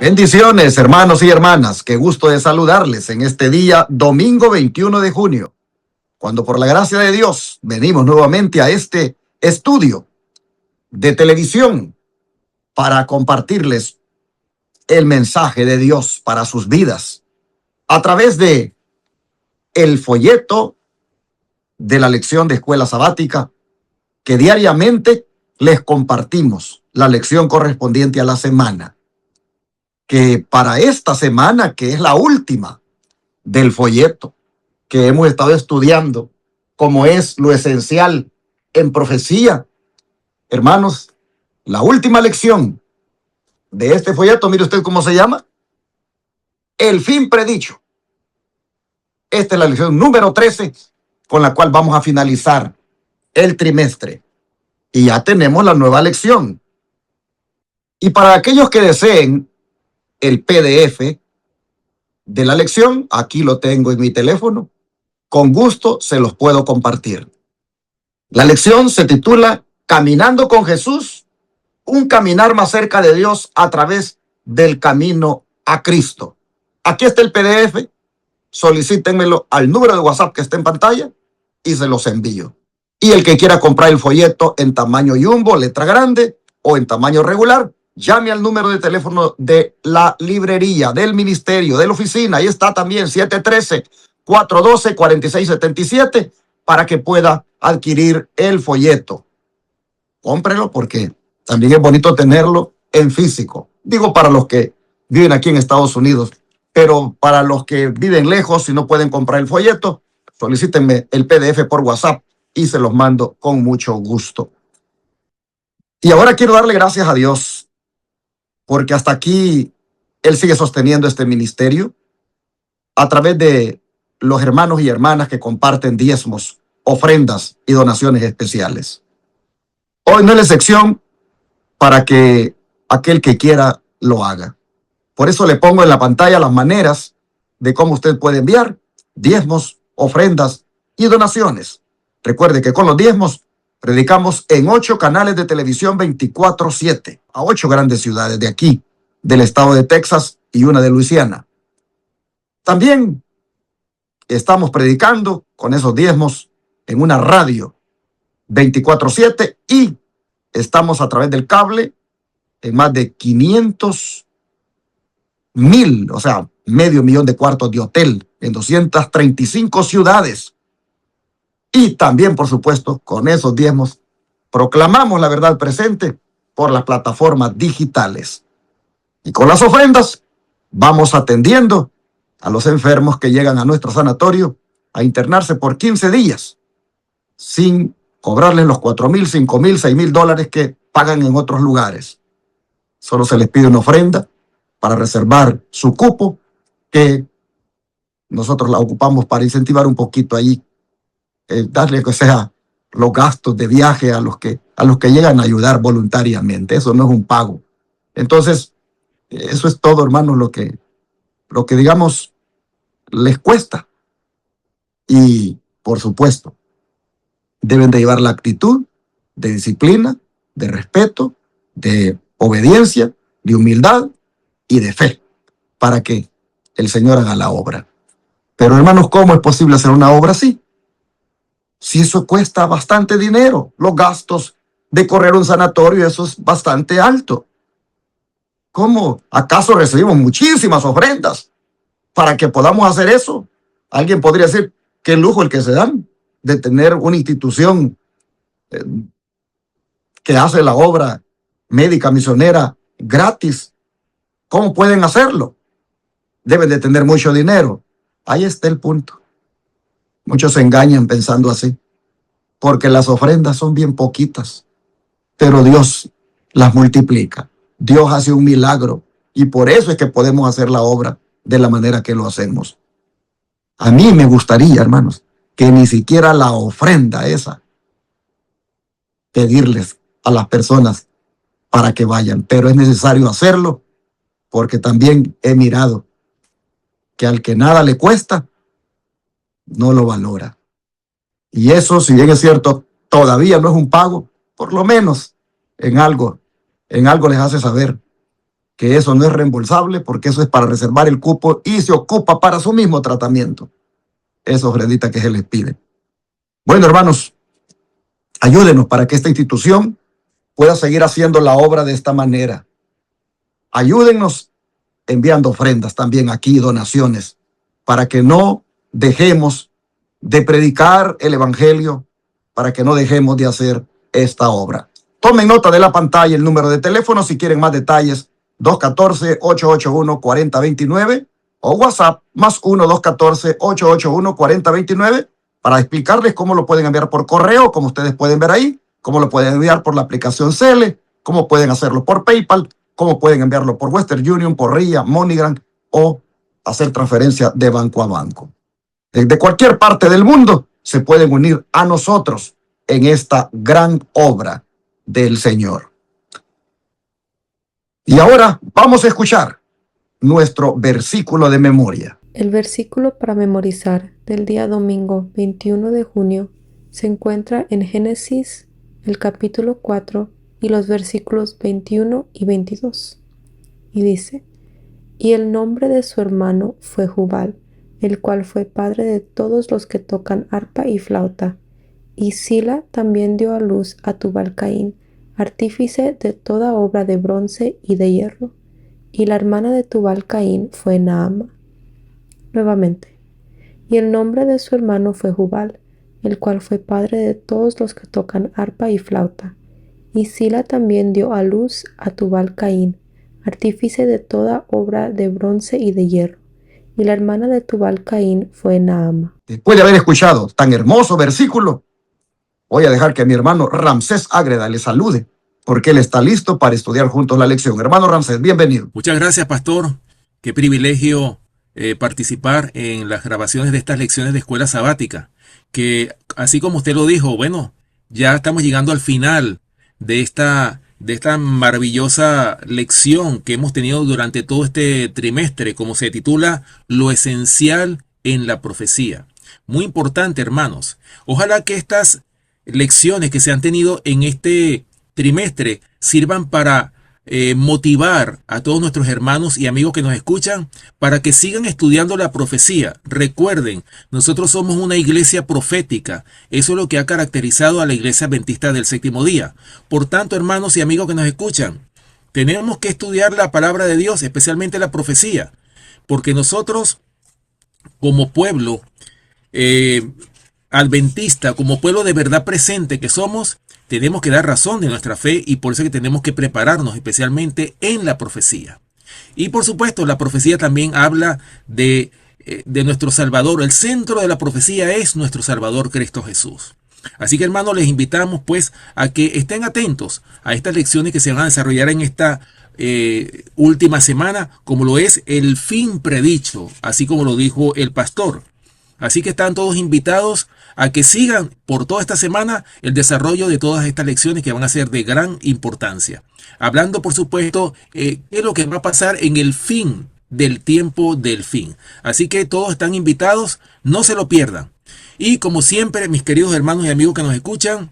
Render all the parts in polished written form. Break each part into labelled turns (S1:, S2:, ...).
S1: Bendiciones, hermanos y hermanas. Qué gusto de saludarles en este día, domingo 21 de junio, cuando por la gracia de Dios venimos nuevamente a este estudio de televisión para compartirles el mensaje de Dios para sus vidas a través de el folleto de la lección de escuela sabática que diariamente les compartimos la lección correspondiente a la semana. Que para esta semana, que es la última del folleto que hemos estado estudiando, como es lo esencial en profecía, hermanos, la última lección de este folleto, mire usted cómo se llama, el fin predicho. Esta es la lección número 13, con la cual vamos a finalizar el trimestre. Y ya tenemos la nueva lección. Y para aquellos que deseen el PDF de la lección, aquí lo tengo en mi teléfono. Con gusto se los puedo compartir. La lección se titula Caminando con Jesús, un caminar más cerca de Dios a través del camino a Cristo. Aquí está el PDF. Solicítenmelo al número de WhatsApp que está en pantalla y se los envío. Y el que quiera comprar el folleto en tamaño jumbo, letra grande, o en tamaño regular, llame al número de teléfono de la librería, del ministerio, de la oficina. Ahí está también, 713-412-4677, para que pueda adquirir el folleto. Cómprelo porque también es bonito tenerlo en físico. Digo para los que viven aquí en Estados Unidos, pero para los que viven lejos y no pueden comprar el folleto, solicítenme el PDF por WhatsApp y se los mando con mucho gusto. Y ahora quiero darle gracias a Dios, porque hasta aquí Él sigue sosteniendo este ministerio a través de los hermanos y hermanas que comparten diezmos, ofrendas y donaciones especiales. Hoy no es la excepción para que aquel que quiera lo haga. Por eso le pongo en la pantalla las maneras de cómo usted puede enviar diezmos, ofrendas y donaciones. Recuerde que con los diezmos predicamos en 8 canales de televisión 24/7 a 8 grandes ciudades de aquí, del estado de Texas y una de Luisiana. También estamos predicando con esos diezmos en una radio 24/7 y estamos a través del cable en más de 500,000, o sea, medio millón de cuartos de hotel en 235 ciudades. Y también, por supuesto, con esos diezmos proclamamos la verdad presente por las plataformas digitales. Y con las ofrendas vamos atendiendo a los enfermos que llegan a nuestro sanatorio a internarse por 15 días sin cobrarles los $4,000, $5,000, $6,000 que pagan en otros lugares. Solo se les pide una ofrenda para reservar su cupo, que nosotros la ocupamos para incentivar un poquito ahí, darle que sea los gastos de viaje a los que llegan a ayudar voluntariamente. Eso no es un pago. Entonces, eso es todo, hermanos, lo que digamos les cuesta. Y, por supuesto, deben de llevar la actitud de disciplina, de respeto, de obediencia, de humildad y de fe para que el Señor haga la obra. Pero, hermanos, ¿cómo es posible hacer una obra así? Si eso cuesta bastante dinero, los gastos de correr un sanatorio, eso es bastante alto. ¿Cómo? ¿Acaso recibimos muchísimas ofrendas para que podamos hacer eso? Alguien podría decir, qué lujo el que se dan de tener una institución que hace la obra médica misionera gratis. ¿Cómo pueden hacerlo? Deben de tener mucho dinero. Ahí está el punto. Muchos se engañan pensando así, porque las ofrendas son bien poquitas, pero Dios las multiplica. Dios hace un milagro y por eso es que podemos hacer la obra de la manera que lo hacemos. A mí me gustaría, hermanos, que ni siquiera la ofrenda esa, pedirles a las personas para que vayan, pero es necesario hacerlo porque también he mirado que al que nada le cuesta, no lo valora. Y eso, si bien es cierto, todavía no es un pago, por lo menos en algo les hace saber que eso no es reembolsable porque eso es para reservar el cupo y se ocupa para su mismo tratamiento. Esa ofrendita que se les pide. Bueno, hermanos, ayúdenos para que esta institución pueda seguir haciendo la obra de esta manera. Ayúdennos enviando ofrendas también aquí, donaciones, para que no dejemos de predicar el evangelio, para que no dejemos de hacer esta obra. Tomen nota de la pantalla, el número de teléfono si quieren más detalles, 214-881-4029 o WhatsApp más 1-214-881-4029 para explicarles cómo lo pueden enviar por correo, como ustedes pueden ver ahí, cómo lo pueden enviar por la aplicación Cele, cómo pueden hacerlo por PayPal, cómo pueden enviarlo por Western Union, por RIA, MoneyGram o hacer transferencia de banco a banco. Desde cualquier parte del mundo se pueden unir a nosotros en esta gran obra del Señor. Y ahora vamos a escuchar nuestro versículo de memoria.
S2: El versículo para memorizar del día domingo 21 de junio se encuentra en Génesis, el capítulo 4 y los versículos 21 y 22. Y dice: Y el nombre de su hermano fue Jubal, el cual fue padre de todos los que tocan arpa y flauta. Y Sila también dio a luz a Tubal-Caín, artífice de toda obra de bronce y de hierro. Y la hermana de Tubal-Caín fue Naama. Nuevamente. Y el nombre de su hermano fue Jubal, el cual fue padre de todos los que tocan arpa y flauta. Y Sila también dio a luz a Tubal-Caín, artífice de toda obra de bronce y de hierro. Y la hermana de Tubal-Caín fue Naama.
S1: Después de haber escuchado tan hermoso versículo, voy a dejar que mi hermano Ramsés Ágreda le salude, porque él está listo para estudiar juntos la lección. Hermano Ramsés, bienvenido.
S3: Muchas gracias, pastor. Qué privilegio participar en las grabaciones de estas lecciones de escuela sabática, que así como usted lo dijo, bueno, ya estamos llegando al final de esta maravillosa lección que hemos tenido durante todo este trimestre, como se titula Lo esencial en la profecía. Muy importante, hermanos. Ojalá que estas lecciones que se han tenido en este trimestre sirvan para motivar a todos nuestros hermanos y amigos que nos escuchan para que sigan estudiando la profecía. Recuerden, nosotros somos una iglesia profética. Eso es lo que ha caracterizado a la iglesia adventista del séptimo día. Por tanto, hermanos y amigos que nos escuchan, tenemos que estudiar la palabra de Dios, especialmente la profecía, porque nosotros, como pueblo adventista, como pueblo de verdad presente que somos, tenemos que dar razón de nuestra fe y por eso que tenemos que prepararnos especialmente en la profecía. Y por supuesto, la profecía también habla de nuestro Salvador. El centro de la profecía es nuestro Salvador Cristo Jesús. Así que, hermanos, les invitamos pues a que estén atentos a estas lecciones que se van a desarrollar en esta última semana, como lo es el fin predicho, así como lo dijo el pastor. Así que están todos invitados a que sigan por toda esta semana el desarrollo de todas estas lecciones que van a ser de gran importancia. Hablando, por supuesto, qué es lo que va a pasar en el fin del tiempo del fin. Así que todos están invitados, no se lo pierdan. Y como siempre, mis queridos hermanos y amigos que nos escuchan,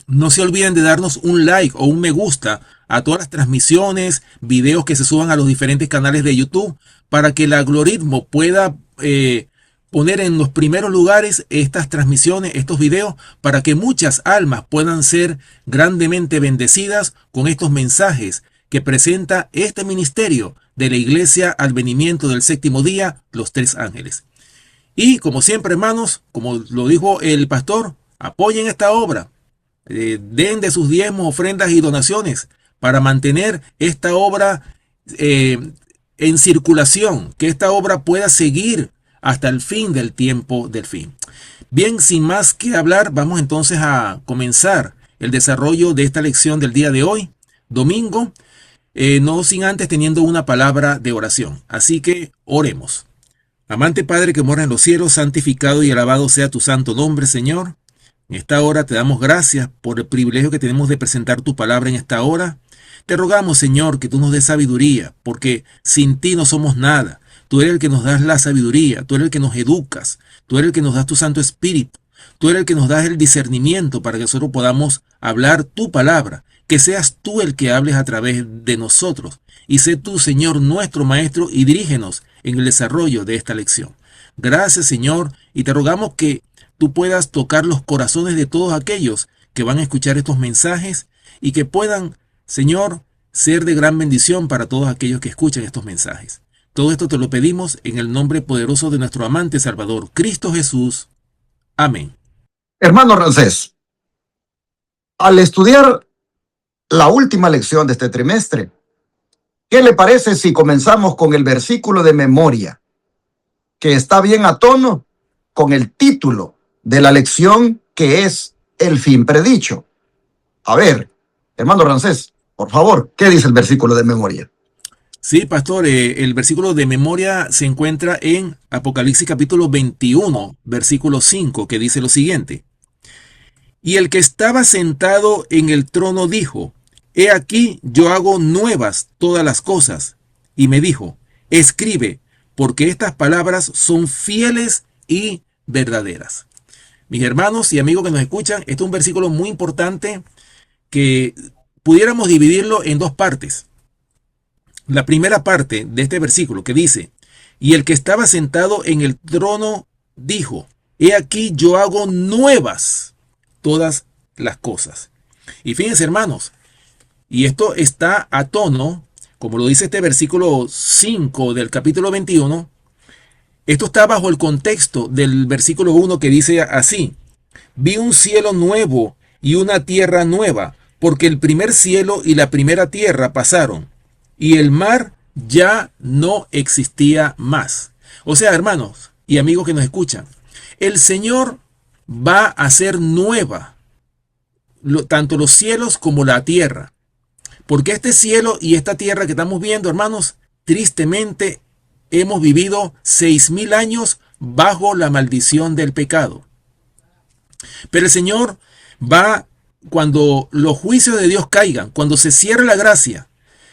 S3: no se olviden de darnos un like o un me gusta a todas las transmisiones, videos que se suban a los diferentes canales de YouTube para que el algoritmo pueda poner en los primeros lugares estas transmisiones, estos videos, para que muchas almas puedan ser grandemente bendecidas con estos mensajes que presenta este ministerio de la Iglesia Advenimiento del Séptimo Día, los Tres Ángeles. Y como siempre, hermanos, como lo dijo el pastor, apoyen esta obra, den de sus diezmos, ofrendas y donaciones para mantener esta obra en circulación, que esta obra pueda seguir hasta el fin del tiempo del fin. Bien, sin más que hablar, vamos entonces a comenzar el desarrollo de esta lección del día de hoy, domingo, no sin antes teniendo una palabra de oración. Así que oremos. Amante Padre que mora en los cielos, santificado y alabado sea tu santo nombre, Señor. En esta hora te damos gracias por el privilegio que tenemos de presentar tu palabra en esta hora. Te rogamos, Señor, que tú nos des sabiduría, porque sin ti no somos nada. Tú eres el que nos das la sabiduría, tú eres el que nos educas, tú eres el que nos das tu Santo Espíritu, tú eres el que nos das el discernimiento para que nosotros podamos hablar tu palabra que seas tú el que hables a través de nosotros. Y sé tú, Señor, nuestro Maestro, y dirígenos en el desarrollo de esta lección. Gracias, Señor, y te rogamos que tú puedas tocar los corazones de todos aquellos que van a escuchar estos mensajes y que puedan, Señor, ser de gran bendición para todos aquellos que escuchan estos mensajes. Todo esto te lo pedimos en el nombre poderoso de nuestro amante Salvador, Cristo Jesús. Amén.
S1: Hermano Ramsés, al estudiar la última lección de este trimestre, ¿qué le parece si comenzamos con el versículo de memoria, que está bien a tono con el título de la lección, que es el fin predicho? A ver, hermano Ramsés, por favor, ¿qué dice el versículo de memoria?
S3: Sí, pastor, el versículo de memoria se encuentra en Apocalipsis capítulo 21, versículo 5, que dice lo siguiente. Y el que estaba sentado en el trono dijo, he aquí yo hago nuevas todas las cosas. Y me dijo, escribe, porque estas palabras son fieles y verdaderas. Mis hermanos y amigos que nos escuchan, este es un versículo muy importante que pudiéramos dividirlo en dos partes. La primera parte de este versículo que dice, y el que estaba sentado en el trono dijo, he aquí yo hago nuevas todas las cosas. Y fíjense, hermanos, y esto está a tono, como lo dice este versículo 5 del capítulo 21, esto está bajo el contexto del versículo 1 que dice así, vi un cielo nuevo y una tierra nueva, porque el primer cielo y la primera tierra pasaron, y el mar ya no existía más. O sea, hermanos y amigos que nos escuchan, el Señor va a hacer nueva tanto los cielos como la tierra. Porque este cielo y esta tierra que estamos viendo, hermanos, tristemente hemos vivido 6,000 años bajo la maldición del pecado. Pero el Señor va, cuando los juicios de Dios caigan, cuando se cierre la gracia,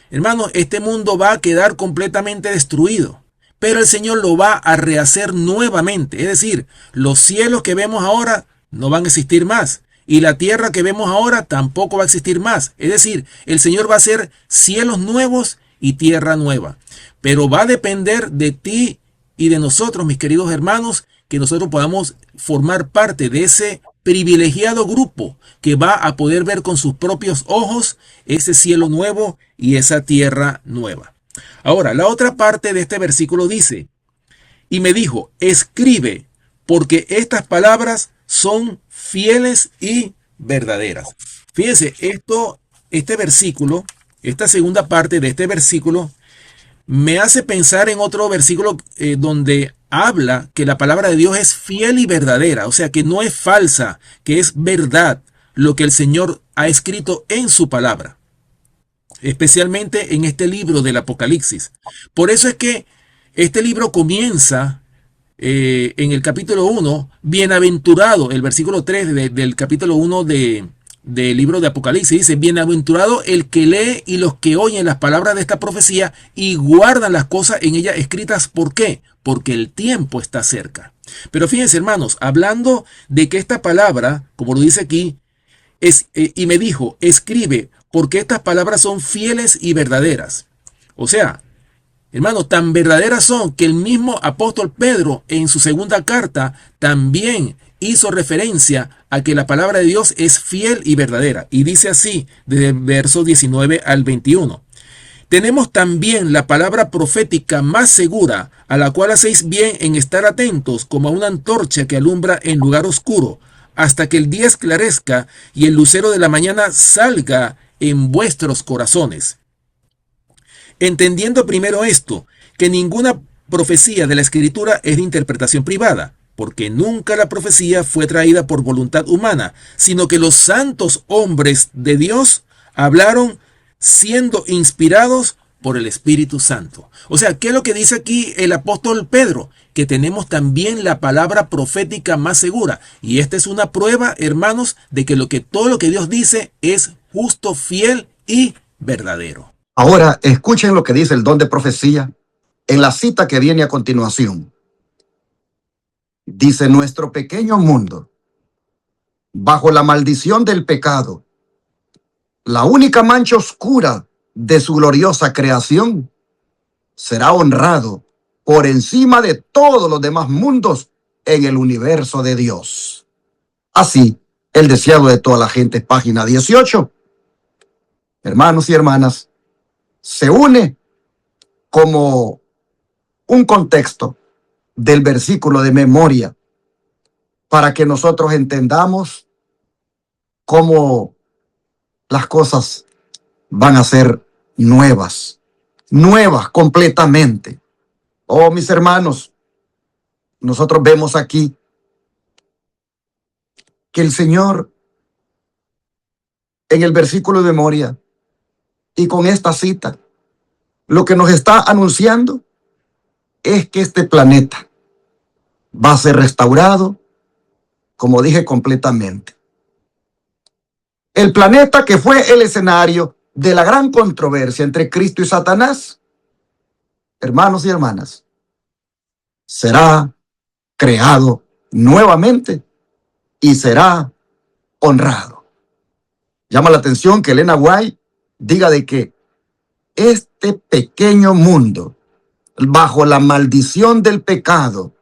S3: hermanos, este mundo va a quedar completamente destruido. Pero el Señor lo va a rehacer nuevamente. Es decir, los cielos que vemos ahora no van a existir más. Y la tierra que vemos ahora tampoco va a existir más. Es decir, el Señor va a hacer cielos nuevos y tierra nueva. Pero va a depender de ti y de nosotros, mis queridos hermanos, que nosotros podamos formar parte de ese privilegiado grupo que va a poder ver con sus propios ojos ese cielo nuevo y esa tierra nueva. Ahora, la otra parte de este versículo dice, y me dijo, escribe, porque estas palabras son fieles y verdaderas. Fíjense, este versículo, esta segunda parte de este versículo, me hace pensar en otro versículo donde habla que la palabra de Dios es fiel y verdadera, o sea que no es falsa, que es verdad lo que el Señor ha escrito en su palabra, especialmente en este libro del Apocalipsis. Por eso es que este libro comienza en el capítulo 1, bienaventurado, el versículo 3 del capítulo 1 del libro de Apocalipsis, dice, bienaventurado el que lee y los que oyen las palabras de esta profecía y guardan las cosas en ella escritas. ¿Por qué? Porque el tiempo está cerca. Pero fíjense, hermanos, hablando de que esta palabra, como lo dice aquí, y me dijo, escribe, porque estas palabras son fieles y verdaderas. O sea, hermanos, tan verdaderas son que el mismo apóstol Pedro en su segunda carta también hizo referencia a que la palabra de Dios es fiel y verdadera. Y dice así, desde el verso 19 al 21. Tenemos también la palabra profética más segura, a la cual hacéis bien en estar atentos como a una antorcha que alumbra en lugar oscuro, hasta que el día esclarezca y el lucero de la mañana salga en vuestros corazones. Entendiendo primero esto, que ninguna profecía de la Escritura es de interpretación privada, porque nunca la profecía fue traída por voluntad humana, sino que los santos hombres de Dios hablaron siendo inspirados por el Espíritu Santo. O sea, ¿qué es lo que dice aquí el apóstol Pedro? Que tenemos también la palabra profética más segura. Y esta es una prueba, hermanos, de que todo lo que Dios dice es justo, fiel y verdadero.
S1: Ahora, escuchen lo que dice el don de profecía en la cita que viene a continuación. Dice, nuestro pequeño mundo, bajo la maldición del pecado, la única mancha oscura de su gloriosa creación, será honrado por encima de todos los demás mundos en el universo de Dios. Así, el deseado de toda la gente, página 18, hermanos y hermanas, se une como un contexto del versículo de memoria para que nosotros entendamos cómo las cosas van a ser nuevas completamente. Oh, mis hermanos, nosotros vemos aquí que el Señor, en el versículo de memoria y con esta cita, lo que nos está anunciando es que este planeta va a ser restaurado, como dije, completamente. El planeta que fue el escenario de la gran controversia entre Cristo y Satanás, hermanos y hermanas, será creado nuevamente y será honrado. Llama la atención que Elena White diga de que este pequeño mundo, bajo la maldición del pecado,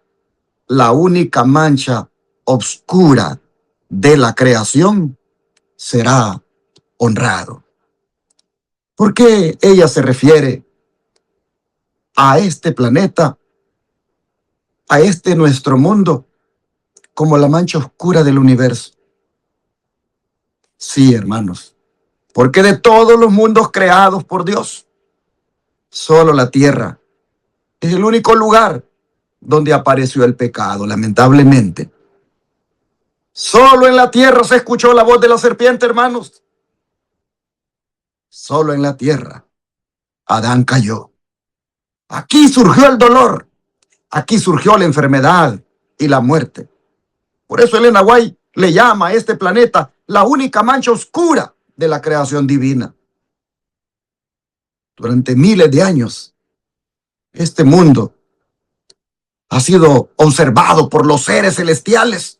S1: la única mancha oscura de la creación, será honrado. ¿Por qué ella se refiere a este planeta, a este nuestro mundo, como la mancha oscura del universo? Sí, hermanos, porque de todos los mundos creados por Dios, solo la tierra es el único lugar donde apareció el pecado, lamentablemente. Solo en la tierra se escuchó la voz de la serpiente, hermanos. Solo en la tierra Adán cayó. Aquí surgió el dolor. Aquí surgió la enfermedad y la muerte. Por eso Elena White le llama a este planeta la única mancha oscura de la creación divina. Durante miles de años, este mundo ha sido observado por los seres celestiales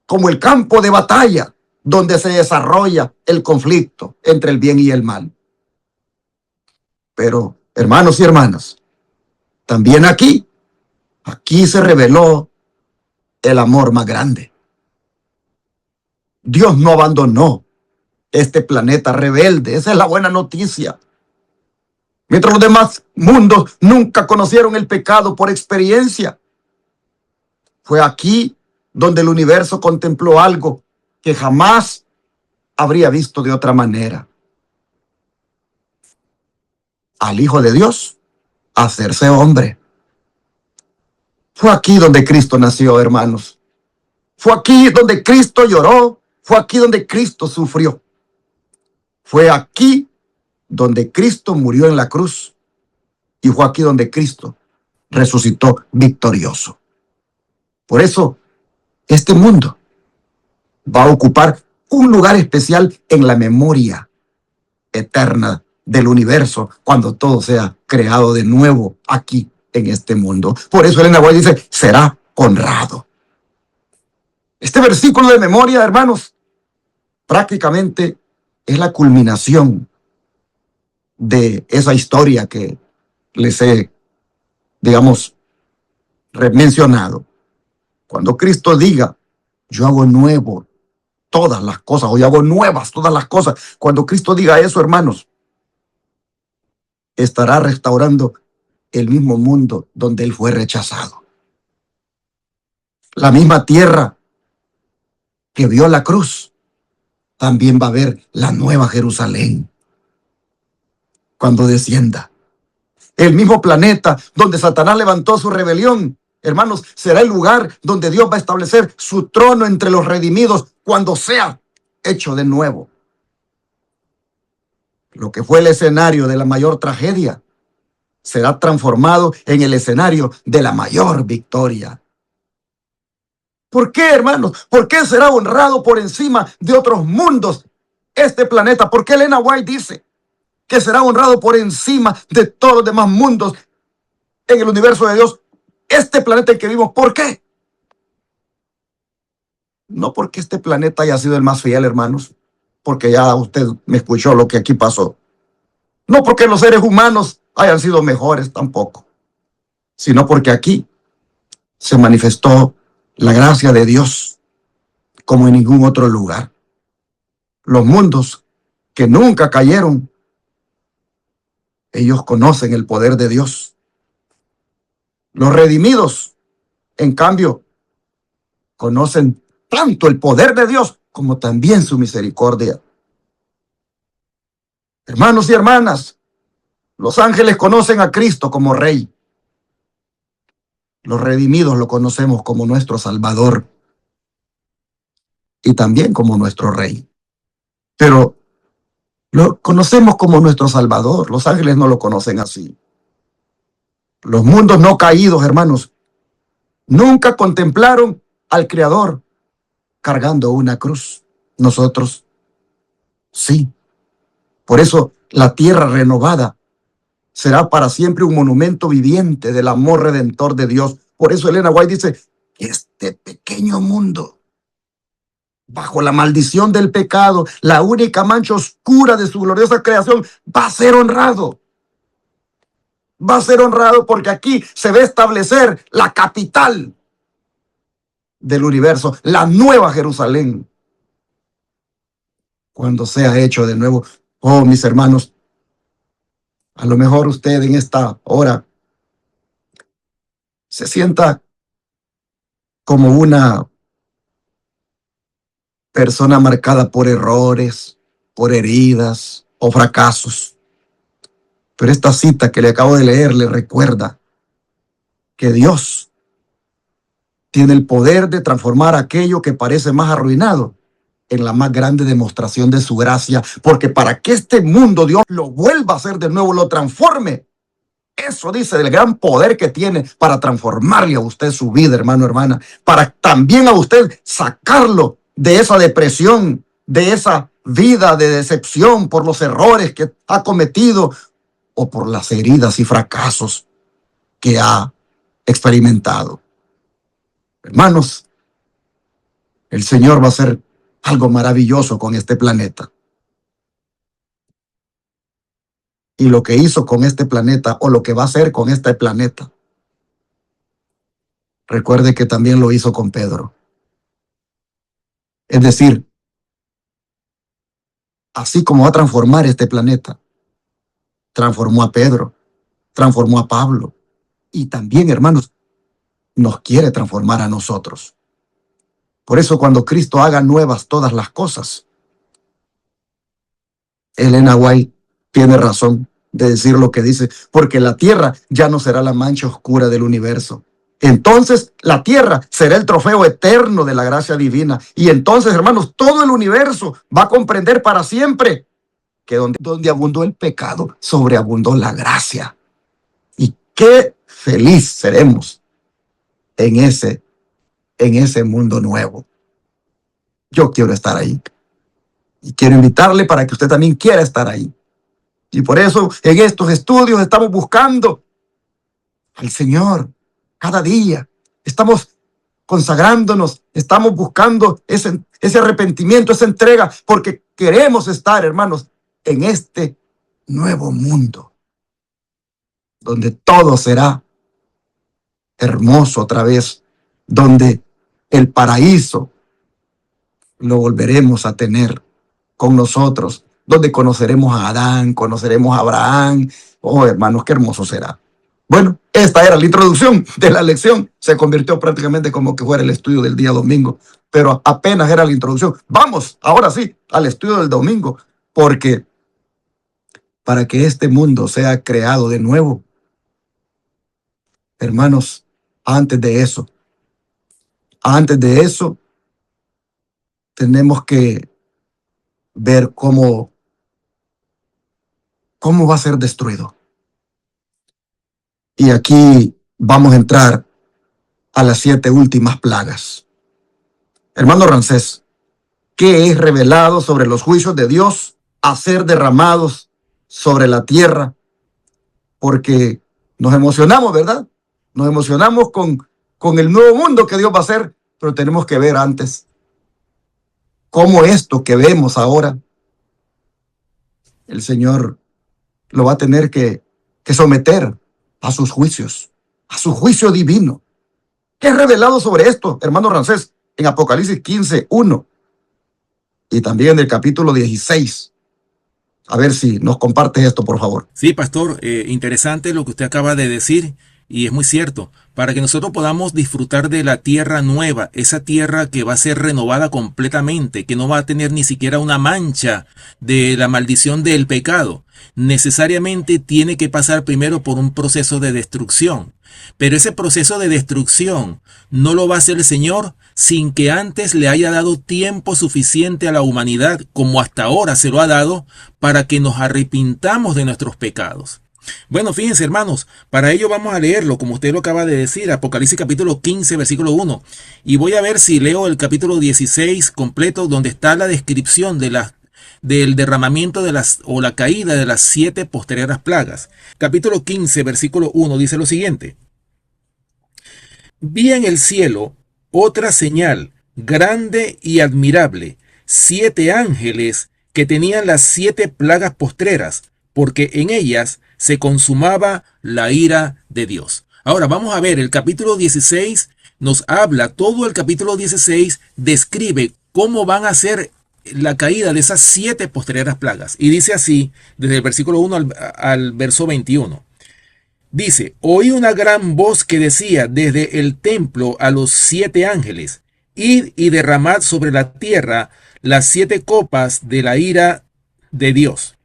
S1: como el campo de batalla donde se desarrolla el conflicto entre el bien y el mal. Pero, hermanos y hermanas, también aquí se reveló el amor más grande. Dios no abandonó este planeta rebelde. Esa es la buena noticia. Mientras los demás mundos nunca conocieron el pecado por experiencia, fue aquí donde el universo contempló algo que jamás habría visto de otra manera. Al Hijo de Dios hacerse hombre. Fue aquí donde Cristo nació, hermanos. Fue aquí donde Cristo lloró. Fue aquí donde Cristo sufrió. Fue aquí donde Cristo murió en la cruz. Y fue aquí donde Cristo resucitó victorioso. Por eso, este mundo va a ocupar un lugar especial en la memoria eterna del universo cuando todo sea creado de nuevo aquí en este mundo. Por eso Elena White dice, será honrado. Este versículo de memoria, hermanos, prácticamente es la culminación de esa historia que les he, digamos, mencionado. Cuando Cristo diga, yo hago nuevo todas las cosas, o yo hago nuevas todas las cosas. Cuando Cristo diga eso, hermanos, estará restaurando el mismo mundo donde Él fue rechazado. La misma tierra que vio la cruz, también va a ver la nueva Jerusalén cuando descienda. El mismo planeta donde Satanás levantó su rebelión, hermanos, será el lugar donde Dios va a establecer su trono entre los redimidos cuando sea hecho de nuevo. Lo que fue el escenario de la mayor tragedia será transformado en el escenario de la mayor victoria. ¿Por qué, hermanos? ¿Por qué será honrado por encima de otros mundos este planeta? ¿Por qué Elena White dice que será honrado por encima de todos los demás mundos en el universo de Dios? Este planeta en que vivimos, ¿por qué? No porque este planeta haya sido el más fiel, hermanos. porque ya usted me escuchó lo que aquí pasó. No porque los seres humanos hayan sido mejores tampoco, sino porque aquí se manifestó la gracia de Dios como en ningún otro lugar. Los mundos que nunca cayeron, ellos conocen el poder de Dios. Los redimidos, en cambio, conocen tanto el poder de Dios como también su misericordia. Hermanos y hermanas, los ángeles conocen a Cristo como Rey. Los redimidos lo conocemos como nuestro Salvador y también como nuestro Rey. Pero lo conocemos como nuestro Salvador. Los ángeles no lo conocen así. Los mundos no caídos, hermanos, nunca contemplaron al Creador cargando una cruz. Nosotros, sí. Por eso la tierra renovada será para siempre un monumento viviente del amor redentor de Dios. Por eso Elena White dice que este pequeño mundo, bajo la maldición del pecado, la única mancha oscura de su gloriosa creación, va a ser honrado. Va a ser honrado porque aquí se va a establecer la capital del universo, la nueva Jerusalén. Cuando sea hecho de nuevo, oh mis hermanos, a lo mejor usted en esta hora se sienta como una persona marcada por errores, por heridas o fracasos. Pero esta cita que le acabo de leer le recuerda que Dios tiene el poder de transformar aquello que parece más arruinado en la más grande demostración de su gracia, porque para que este mundo Dios lo vuelva a hacer de nuevo, lo transforme. Eso dice del gran poder que tiene para transformarle a usted su vida, hermano, hermana, para también a usted sacarlo de esa depresión, de esa vida de decepción por los errores que ha cometido o por las heridas y fracasos que ha experimentado. Hermanos, el Señor va a hacer algo maravilloso con este planeta. Y lo que hizo con este planeta, o lo que va a hacer con este planeta, recuerde que también lo hizo con Pedro. Es decir, así como va a transformar este planeta, transformó a Pedro, transformó a Pablo, y también, hermanos, nos quiere transformar a nosotros. Por eso cuando Cristo haga nuevas todas las cosas, Elena White tiene razón de decir lo que dice, porque la tierra ya no será la mancha oscura del universo. Entonces la tierra será el trofeo eterno de la gracia divina. Y entonces, hermanos, todo el universo va a comprender para siempre que donde abundó el pecado, sobreabundó la gracia. Y qué feliz seremos en ese mundo nuevo. Yo quiero estar ahí. Y quiero invitarle para que usted también quiera estar ahí. Y por eso en estos estudios estamos buscando al Señor cada día. Estamos consagrándonos, estamos buscando ese arrepentimiento, esa entrega, porque queremos estar, hermanos, en este nuevo mundo, donde todo será hermoso otra vez, donde el paraíso lo volveremos a tener con nosotros, donde conoceremos a Adán, conoceremos a Abraham. Oh, hermanos, qué hermoso será. Bueno, esta era la introducción de la lección. Se convirtió prácticamente como que fuera el estudio del día domingo, pero apenas era la introducción. Vamos, ahora sí, al estudio del domingo, porque para que este mundo sea creado de nuevo, hermanos, antes de eso, tenemos que ver cómo va a ser destruido. Y aquí vamos a entrar a las 7 últimas plagas. Hermano Ramsés, ¿qué es revelado sobre los juicios de Dios a ser derramados sobre la tierra? Porque nos emocionamos, ¿verdad? Nos emocionamos con el nuevo mundo que Dios va a hacer, pero tenemos que ver antes cómo esto que vemos ahora el Señor lo va a tener que someter a sus juicios, a su juicio divino. ¿Qué es revelado sobre esto, hermano Ramsés? En Apocalipsis 15:1 y también en el capítulo 16. A ver si nos compartes esto, por favor.
S3: Sí, pastor, interesante lo que usted acaba de decir y es muy cierto. Para que nosotros podamos disfrutar de la tierra nueva, esa tierra que va a ser renovada completamente, que no va a tener ni siquiera una mancha de la maldición del pecado, necesariamente tiene que pasar primero por un proceso de destrucción. Pero ese proceso de destrucción no lo va a hacer el Señor sin que antes le haya dado tiempo suficiente a la humanidad, como hasta ahora se lo ha dado, para que nos arrepintamos de nuestros pecados. Bueno, fíjense, hermanos, para ello vamos a leerlo, como usted lo acaba de decir, Apocalipsis capítulo 15, versículo 1. Y voy a ver si leo el capítulo 16 completo, donde está la descripción del derramamiento o la caída de las 7 posteriores plagas. Capítulo 15, versículo 1 dice lo siguiente. Vi en el cielo otra señal grande y admirable, 7 ángeles que tenían las 7 plagas postreras, porque en ellas se consumaba la ira de Dios. Ahora vamos a ver, el capítulo 16 nos habla, todo el capítulo 16 describe cómo van a ser la caída de esas 7 posteriores plagas. Y dice así, desde el versículo 1 al verso 21. Dice, oí una gran voz que decía desde el templo a los 7 ángeles, id y derramad sobre la tierra las 7 copas de la ira de Dios.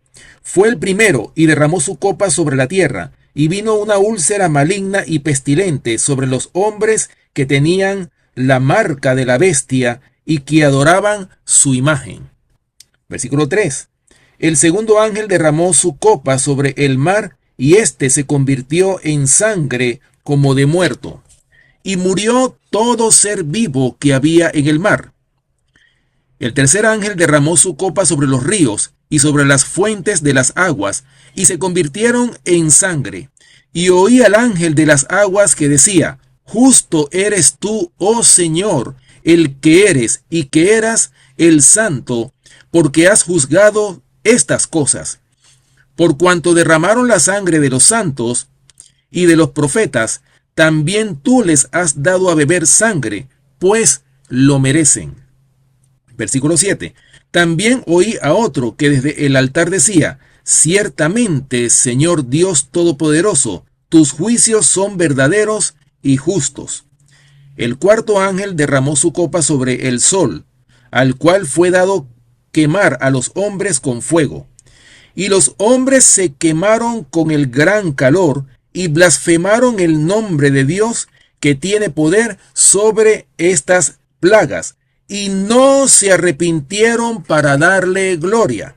S3: Fue el primero y derramó su copa sobre la tierra, y vino una úlcera maligna y pestilente sobre los hombres que tenían la marca de la bestia y que adoraban su imagen. Versículo 3. El segundo ángel derramó su copa sobre el mar, y éste se convirtió en sangre como de muerto, y murió todo ser vivo que había en el mar. El tercer ángel derramó su copa sobre los ríos y sobre las fuentes de las aguas, y se convirtieron en sangre. Y oí al ángel de las aguas que decía, justo eres tú, oh Señor, el que eres y que eras el santo, porque has juzgado estas cosas. Por cuanto derramaron la sangre de los santos y de los profetas, también tú les has dado a beber sangre, pues lo merecen. Versículo 7. También oí a otro que desde el altar decía, ciertamente, Señor Dios Todopoderoso, tus juicios son verdaderos y justos. El cuarto ángel derramó su copa sobre el sol, al cual fue dado quemar a los hombres con fuego. Y los hombres se quemaron con el gran calor y blasfemaron el nombre de Dios que tiene poder sobre estas plagas, y no se arrepintieron para darle gloria.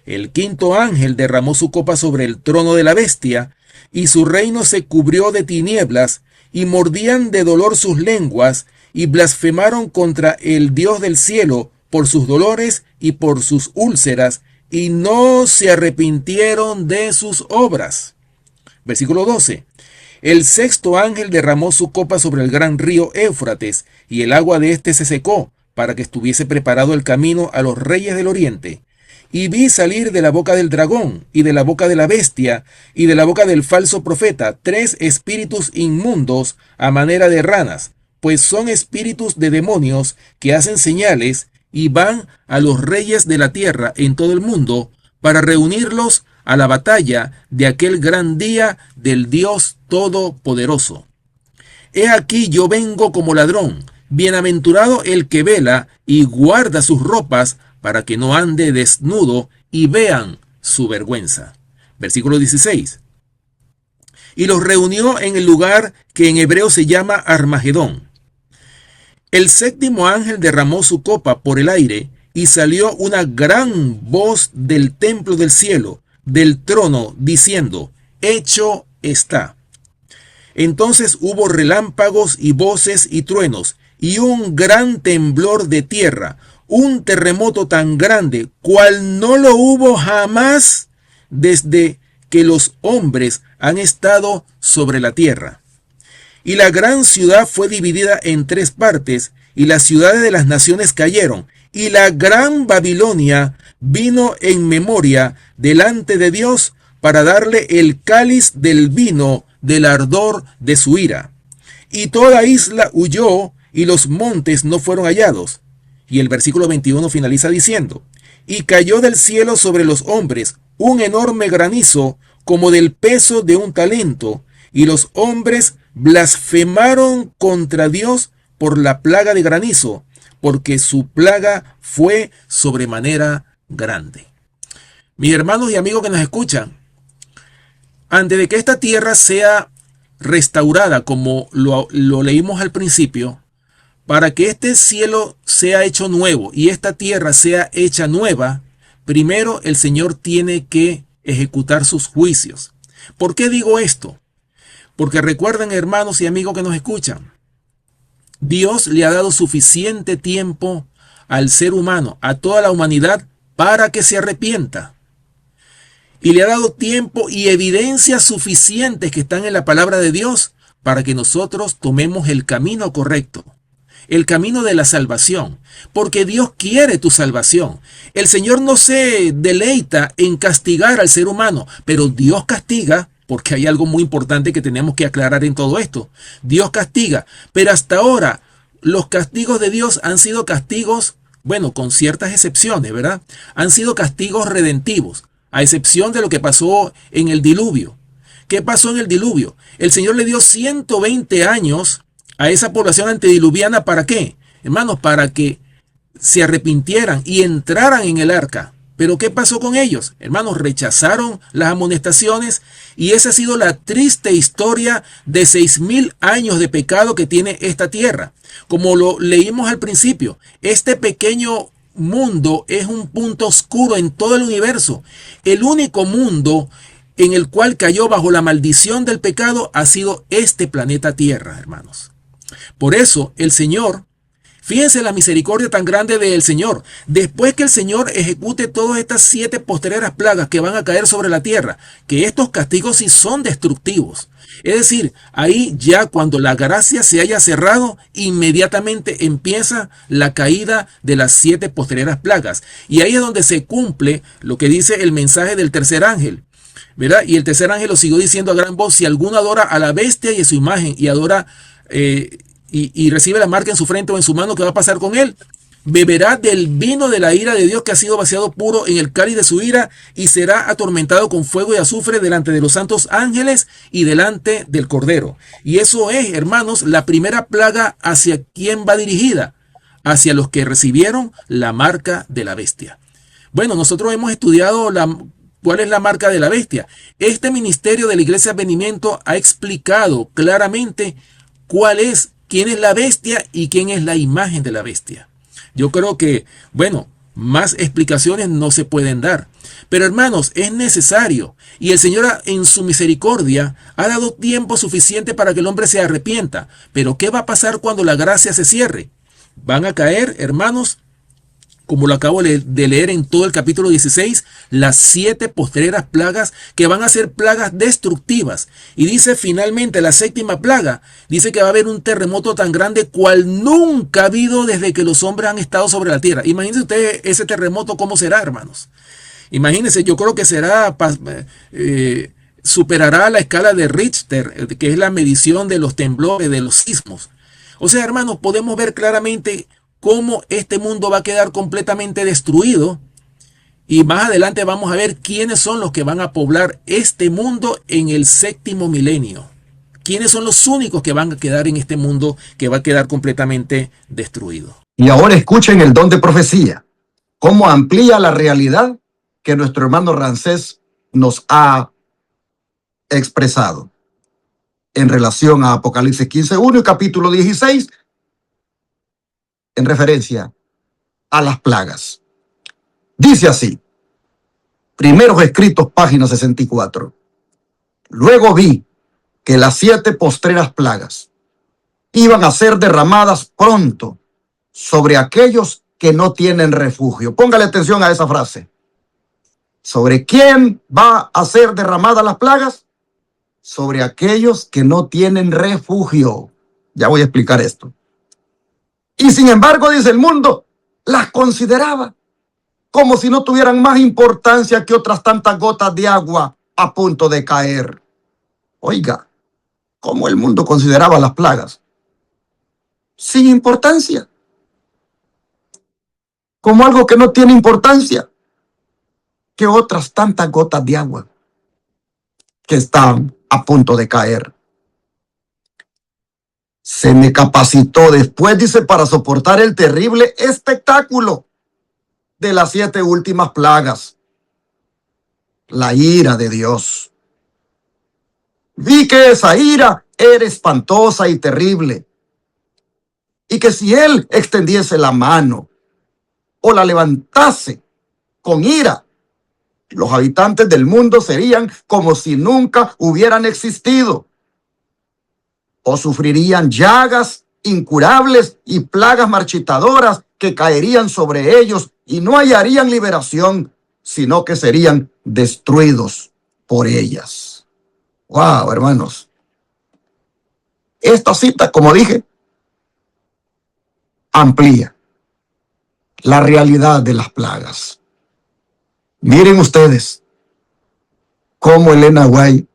S3: El quinto ángel derramó su copa sobre el trono de la bestia, y su reino se cubrió de tinieblas, y mordían de dolor sus lenguas, y blasfemaron contra el Dios del cielo por sus dolores y por sus úlceras, y no se arrepintieron de sus obras. Versículo 12. El sexto ángel derramó su copa sobre el gran río Éufrates, y el agua de éste se secó, para que estuviese preparado el camino a los reyes del oriente. Y vi salir de la boca del dragón, y de la boca de la bestia, y de la boca del falso profeta, 3 espíritus inmundos a manera de ranas, pues son espíritus de demonios que hacen señales, y van a los reyes de la tierra en todo el mundo, para reunirlos a la batalla de aquel gran día del Dios Todopoderoso. He aquí yo vengo como ladrón, bienaventurado el que vela y guarda sus ropas, para que no ande desnudo y vean su vergüenza. Versículo 16. Y los reunió en el lugar que en hebreo se llama Armagedón. El séptimo ángel derramó su copa por el aire, y salió una gran voz del templo del cielo, del trono, diciendo, hecho está. Entonces hubo relámpagos y voces y truenos, y un gran temblor de tierra, un terremoto tan grande, cual no lo hubo jamás desde que los hombres han estado sobre la tierra. Y la gran ciudad fue dividida en 3 partes, y las ciudades de las naciones cayeron, y la gran Babilonia vino en memoria delante de Dios para darle el cáliz del vino del ardor de su ira. Y toda isla huyó y los montes no fueron hallados. Y el versículo 21 finaliza diciendo: y cayó del cielo sobre los hombres un enorme granizo como del peso de un talento, y los hombres blasfemaron contra Dios por la plaga de granizo, porque su plaga fue sobremanera grande. Mis hermanos y amigos que nos escuchan, antes de que esta tierra sea restaurada, como lo leímos al principio, para que este cielo sea hecho nuevo y esta tierra sea hecha nueva, primero el Señor tiene que ejecutar sus juicios. ¿Por qué digo esto? Porque recuerden, hermanos y amigos que nos escuchan, Dios le ha dado suficiente tiempo al ser humano, a toda la humanidad, para que se arrepienta. Y le ha dado tiempo y evidencias suficientes que están en la palabra de Dios para que nosotros tomemos el camino correcto, el camino de la salvación, porque Dios quiere tu salvación. El Señor no se deleita en castigar al ser humano, pero Dios castiga, porque hay algo muy importante que tenemos que aclarar en todo esto. Dios castiga, pero hasta ahora los castigos de Dios han sido castigos, bueno, con ciertas excepciones, ¿verdad? Han sido castigos redentivos, a excepción de lo que pasó en el diluvio. ¿Qué pasó en el diluvio? El Señor le dio 120 años a esa población antediluviana. ¿Para qué? Hermanos, para que se arrepintieran y entraran en el arca. ¿Pero qué pasó con ellos? Hermanos, rechazaron las amonestaciones y esa ha sido la triste historia de 6,000 años de pecado que tiene esta tierra. Como lo leímos al principio, este pequeño mundo es un punto oscuro en todo el universo. El único mundo en el cual cayó bajo la maldición del pecado ha sido este planeta Tierra, hermanos. Por eso el Señor, fíjense la misericordia tan grande del Señor, después que el Señor ejecute todas estas 7 postreras plagas que van a caer sobre la tierra, que estos castigos sí son destructivos. Es decir, ahí ya cuando la gracia se haya cerrado, inmediatamente empieza la caída de las 7 postreras plagas. Y ahí es donde se cumple lo que dice el mensaje del tercer ángel, ¿verdad? Y el tercer ángel lo siguió diciendo a gran voz: si alguno adora a la bestia y a su imagen y adora y recibe la marca en su frente o en su mano, ¿qué va a pasar con él? Beberá del vino de la ira de Dios que ha sido vaciado puro en el cáliz de su ira y será atormentado con fuego y azufre delante de los santos ángeles y delante del Cordero. Y eso es, hermanos, la primera plaga. ¿Hacia quién va dirigida? Hacia los que recibieron la marca de la bestia. Bueno, nosotros hemos estudiado cuál es la marca de la bestia. Este ministerio de la Iglesia Advenimiento ha explicado claramente quién es la bestia y quién es la imagen de la bestia. Yo creo que, bueno, más explicaciones no se pueden dar. Pero hermanos, es necesario. Y el Señor en su misericordia ha dado tiempo suficiente para que el hombre se arrepienta. Pero ¿qué va a pasar cuando la gracia se cierre? Van a caer, hermanos, como lo acabo de leer en todo el capítulo 16, las 7 postreras plagas que van a ser plagas destructivas. Y dice finalmente la 7ª plaga, dice que va a haber un terremoto tan grande cual nunca ha habido desde que los hombres han estado sobre la tierra. Imagínense ustedes ese terremoto, ¿cómo será, hermanos? Imagínense, yo creo que superará la escala de Richter, que es la medición de los temblores, de los sismos. O sea, hermanos, podemos ver claramente cómo este mundo va a quedar completamente destruido. Y más adelante vamos a ver quiénes son los que van a poblar este mundo en el 7º milenio. ¿Quiénes son los únicos que van a quedar en este mundo que va a quedar completamente destruido?
S1: Y ahora escuchen el don de profecía, cómo amplía la realidad que nuestro hermano Ramsés nos ha expresado en relación a Apocalipsis 15:1 y capítulo 16, en referencia a las plagas. Dice así, Primeros Escritos, página 64. Luego vi que las 7 postreras plagas iban a ser derramadas pronto sobre aquellos que no tienen refugio. Póngale atención a esa frase. ¿Sobre quién va a ser derramadas las plagas? Sobre aquellos que no tienen refugio. Ya voy a explicar esto. Y sin embargo, dice, el mundo las consideraba como si no tuvieran más importancia que otras tantas gotas de agua a punto de caer. Oiga, ¿cómo el mundo consideraba las plagas? Sin importancia. Como algo que no tiene importancia que otras tantas gotas de agua que están a punto de caer. Se me capacitó después, dice, para soportar el terrible espectáculo de las 7 últimas plagas. La ira de Dios. Vi que esa ira era espantosa y terrible. Y que si Él extendiese la mano o la levantase con ira, los habitantes del mundo serían como si nunca hubieran existido. O sufrirían llagas incurables y plagas marchitadoras que caerían sobre ellos y no hallarían liberación, sino que serían destruidos por ellas. ¡Wow, hermanos! Esta cita, como dije, amplía la realidad de las plagas. Miren ustedes cómo Elena White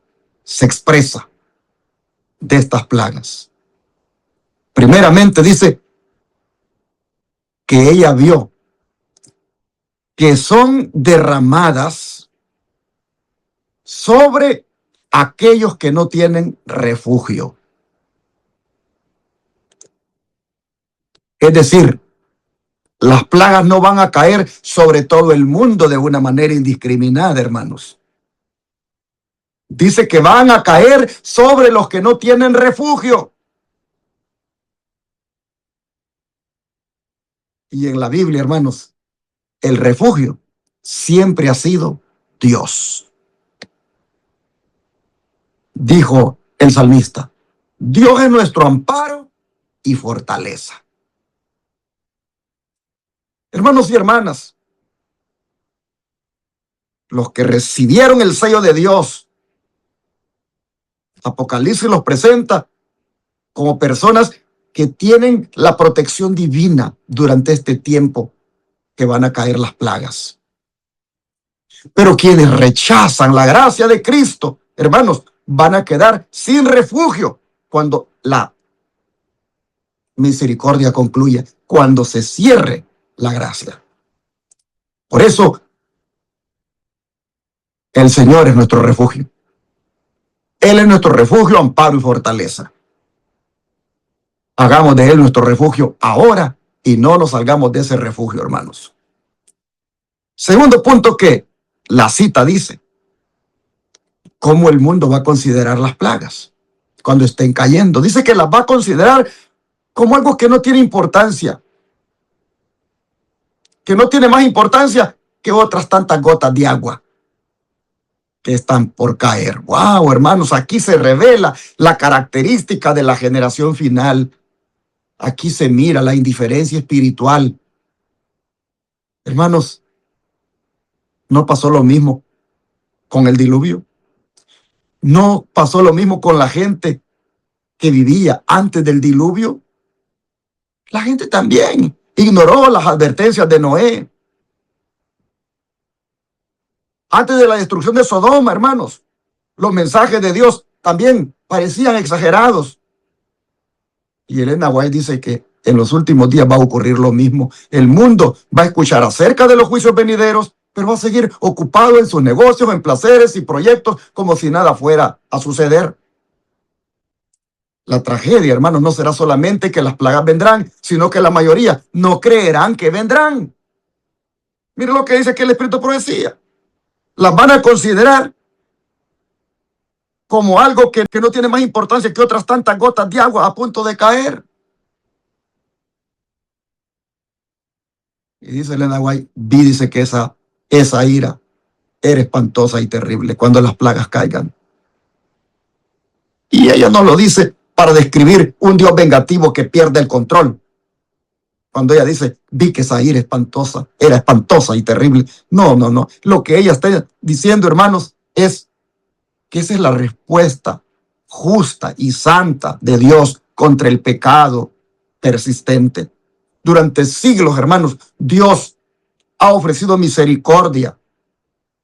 S1: se expresa de estas plagas. Primeramente dice que ella vio que son derramadas sobre aquellos que no tienen refugio. Es decir, las plagas no van a caer sobre todo el mundo de una manera indiscriminada, hermanos. Dice que van a caer sobre los que no tienen refugio. Y en la Biblia, hermanos, el refugio siempre ha sido Dios. Dijo el salmista, Dios es nuestro amparo y fortaleza. Hermanos y hermanas, los que recibieron el sello de Dios, Apocalipsis los presenta como personas que tienen la protección divina durante este tiempo que van a caer las plagas. Pero quienes rechazan la gracia de Cristo, hermanos, van a quedar sin refugio cuando la misericordia concluya, cuando se cierre la gracia. Por eso, el Señor es nuestro refugio. Él es nuestro refugio, amparo y fortaleza. Hagamos de Él nuestro refugio ahora y no nos salgamos de ese refugio, hermanos. Segundo punto que la cita dice, ¿cómo el mundo va a considerar las plagas cuando estén cayendo? Dice que las va a considerar como algo que no tiene importancia, que no tiene más importancia que otras tantas gotas de agua que están por caer. ¡Wow, hermanos! Aquí se revela la característica de la generación final. Aquí se mira la indiferencia espiritual. Hermanos, ¿no pasó lo mismo con el diluvio? ¿No pasó lo mismo con la gente que vivía antes del diluvio? La gente también ignoró las advertencias de Noé. Antes de la destrucción de Sodoma, hermanos, los mensajes de Dios también parecían exagerados. Y Elena White dice que en los últimos días va a ocurrir lo mismo. El mundo va a escuchar acerca de los juicios venideros, pero va a seguir ocupado en sus negocios, en placeres y proyectos como si nada fuera a suceder. La tragedia, hermanos, no será solamente que las plagas vendrán, sino que la mayoría no creerán que vendrán. Miren lo que dice aquí el Espíritu de Profecía. Las van a considerar como algo que no tiene más importancia que otras tantas gotas de agua a punto de caer. Y dice Elena White, dice que esa ira era espantosa y terrible cuando las plagas caigan. Y ella no lo dice para describir un Dios vengativo que pierde el control. Cuando ella dice, vi que esa ira era espantosa y terrible. No. Lo que ella está diciendo, hermanos, es que esa es la respuesta justa y santa de Dios contra el pecado persistente. durante siglos, hermanos, Dios ha ofrecido misericordia,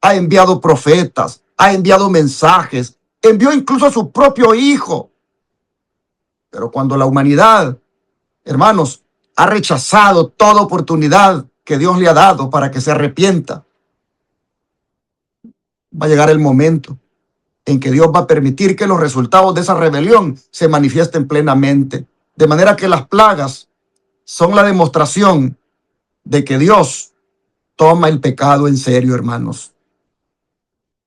S1: ha enviado profetas, ha enviado mensajes, envió incluso a su propio Hijo. Pero cuando la humanidad, hermanos, ha rechazado toda oportunidad que Dios le ha dado para que se arrepienta, va a llegar el momento en que Dios va a permitir que los resultados de esa rebelión se manifiesten plenamente. De manera que las plagas son la demostración de que Dios toma el pecado en serio, hermanos.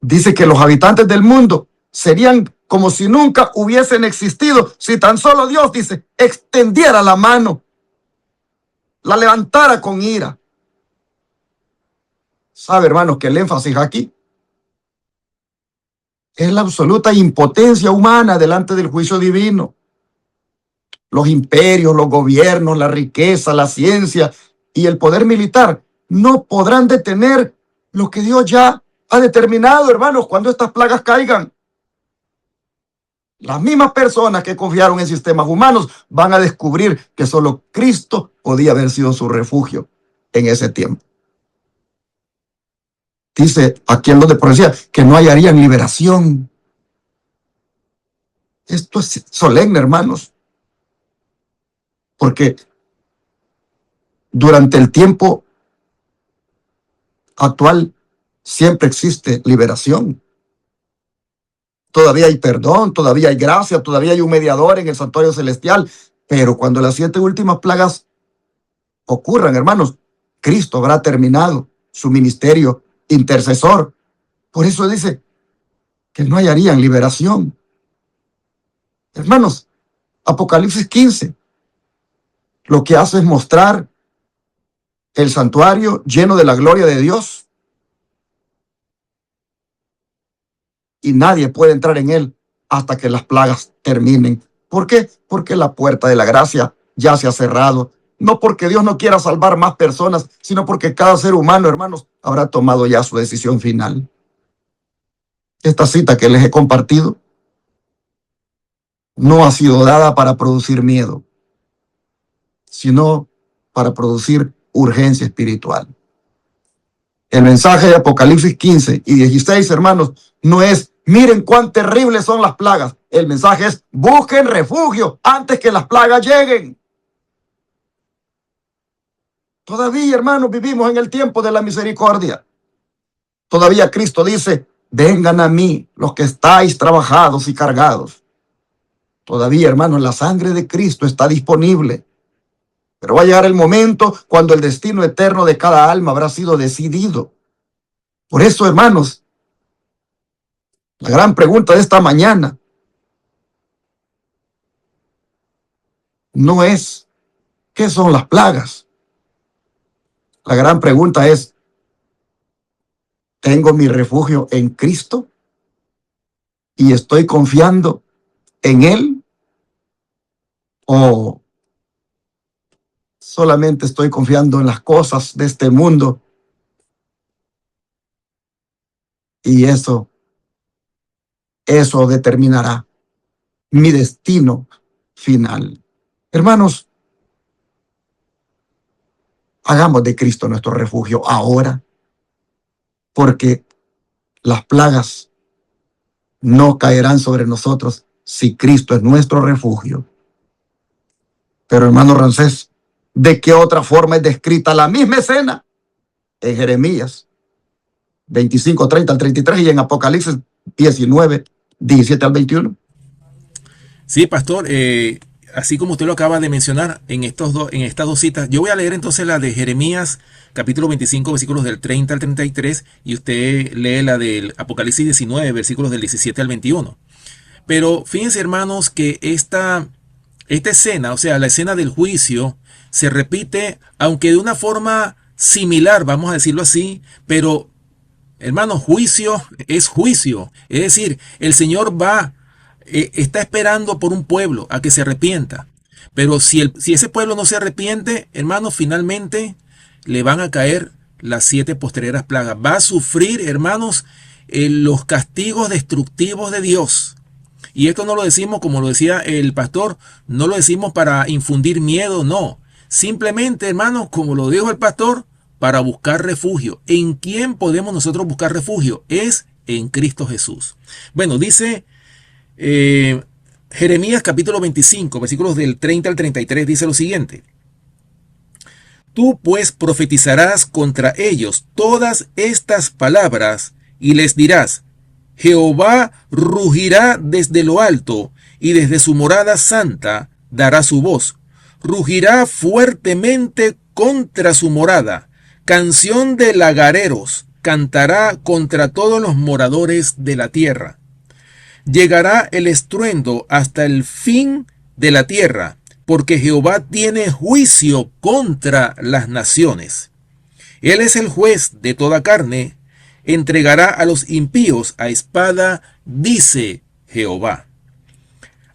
S1: Dice que los habitantes del mundo serían como si nunca hubiesen existido si tan solo Dios, dice, extendiera la mano, la levantara con ira. ¿Sabe, hermanos, que el énfasis aquí es la absoluta impotencia humana delante del juicio divino? Los imperios, los gobiernos, la riqueza, la ciencia y el poder militar no podrán detener lo que Dios ya ha determinado, hermanos, cuando estas plagas caigan. Las mismas personas que confiaron en sistemas humanos van a descubrir que solo Cristo podía haber sido su refugio en ese tiempo. Dice aquí en donde profecía que no hallarían liberación. Esto es solemne, hermanos, porque durante el tiempo actual siempre existe liberación. Todavía hay perdón, todavía hay gracia, todavía hay un mediador en el santuario celestial. Pero cuando las 7 últimas plagas ocurran, hermanos, Cristo habrá terminado su ministerio intercesor. Por eso dice que no hallarían liberación. Hermanos, Apocalipsis 15 lo que hace es mostrar el santuario lleno de la gloria de Dios. Y nadie puede entrar en él hasta que las plagas terminen. ¿Por qué? Porque la puerta de la gracia ya se ha cerrado. No porque Dios no quiera salvar más personas, sino porque cada ser humano, hermanos, habrá tomado ya su decisión final. Esta cita que les he compartido no ha sido dada para producir miedo, sino para producir urgencia espiritual. El mensaje de Apocalipsis 15 y 16, hermanos, no es, miren cuán terribles son las plagas. El mensaje es, busquen refugio antes que las plagas lleguen. Todavía, hermanos, vivimos en el tiempo de la misericordia. Todavía Cristo dice, vengan a mí los que estáis trabajados y cargados. Todavía, hermanos, la sangre de Cristo está disponible. Pero va a llegar el momento cuando el destino eterno de cada alma habrá sido decidido. Por eso, hermanos, la gran pregunta de esta mañana no es ¿qué son las plagas? La gran pregunta es, ¿tengo mi refugio en Cristo? ¿Y estoy confiando en Él? ¿O solamente estoy confiando en las cosas de este mundo? Y eso determinará mi destino final. Hermanos, hagamos de Cristo nuestro refugio ahora, porque las plagas no caerán sobre nosotros si Cristo es nuestro refugio. Pero, hermano Ramsés, ¿de qué otra forma es descrita la misma escena en Jeremías 25, 30 al 33 y en Apocalipsis 19, 17 al 21?
S3: Sí, pastor, así como usted lo acaba de mencionar en estas dos citas, yo voy a leer entonces la de Jeremías capítulo 25, versículos del 30 al 33, y usted lee la del Apocalipsis 19, versículos del 17 al 21. Pero fíjense, hermanos, que esta escena, o sea, la escena del juicio, se repite, aunque de una forma similar, vamos a decirlo así, pero, hermanos, juicio es juicio. Es decir, el Señor está esperando por un pueblo a que se arrepienta. Pero si ese pueblo no se arrepiente, hermanos, finalmente le van a caer las 7 postreras plagas. Va a sufrir, hermanos, los castigos destructivos de Dios. Y esto no lo decimos, como lo decía el pastor, no lo decimos para infundir miedo, no, Simplemente, hermanos, como lo dijo el pastor, para buscar refugio. ¿En quién podemos nosotros buscar refugio? Es en Cristo Jesús. Bueno, dice Jeremías capítulo 25, versículos del 30 al 33, dice lo siguiente. Tú pues profetizarás contra ellos todas estas palabras y les dirás, Jehová rugirá desde lo alto y desde su morada santa dará su voz. Rugirá fuertemente contra su morada. Canción de lagareros cantará contra todos los moradores de la tierra. Llegará el estruendo hasta el fin de la tierra, porque Jehová tiene juicio contra las naciones. Él es el juez de toda carne, entregará a los impíos a espada, dice Jehová.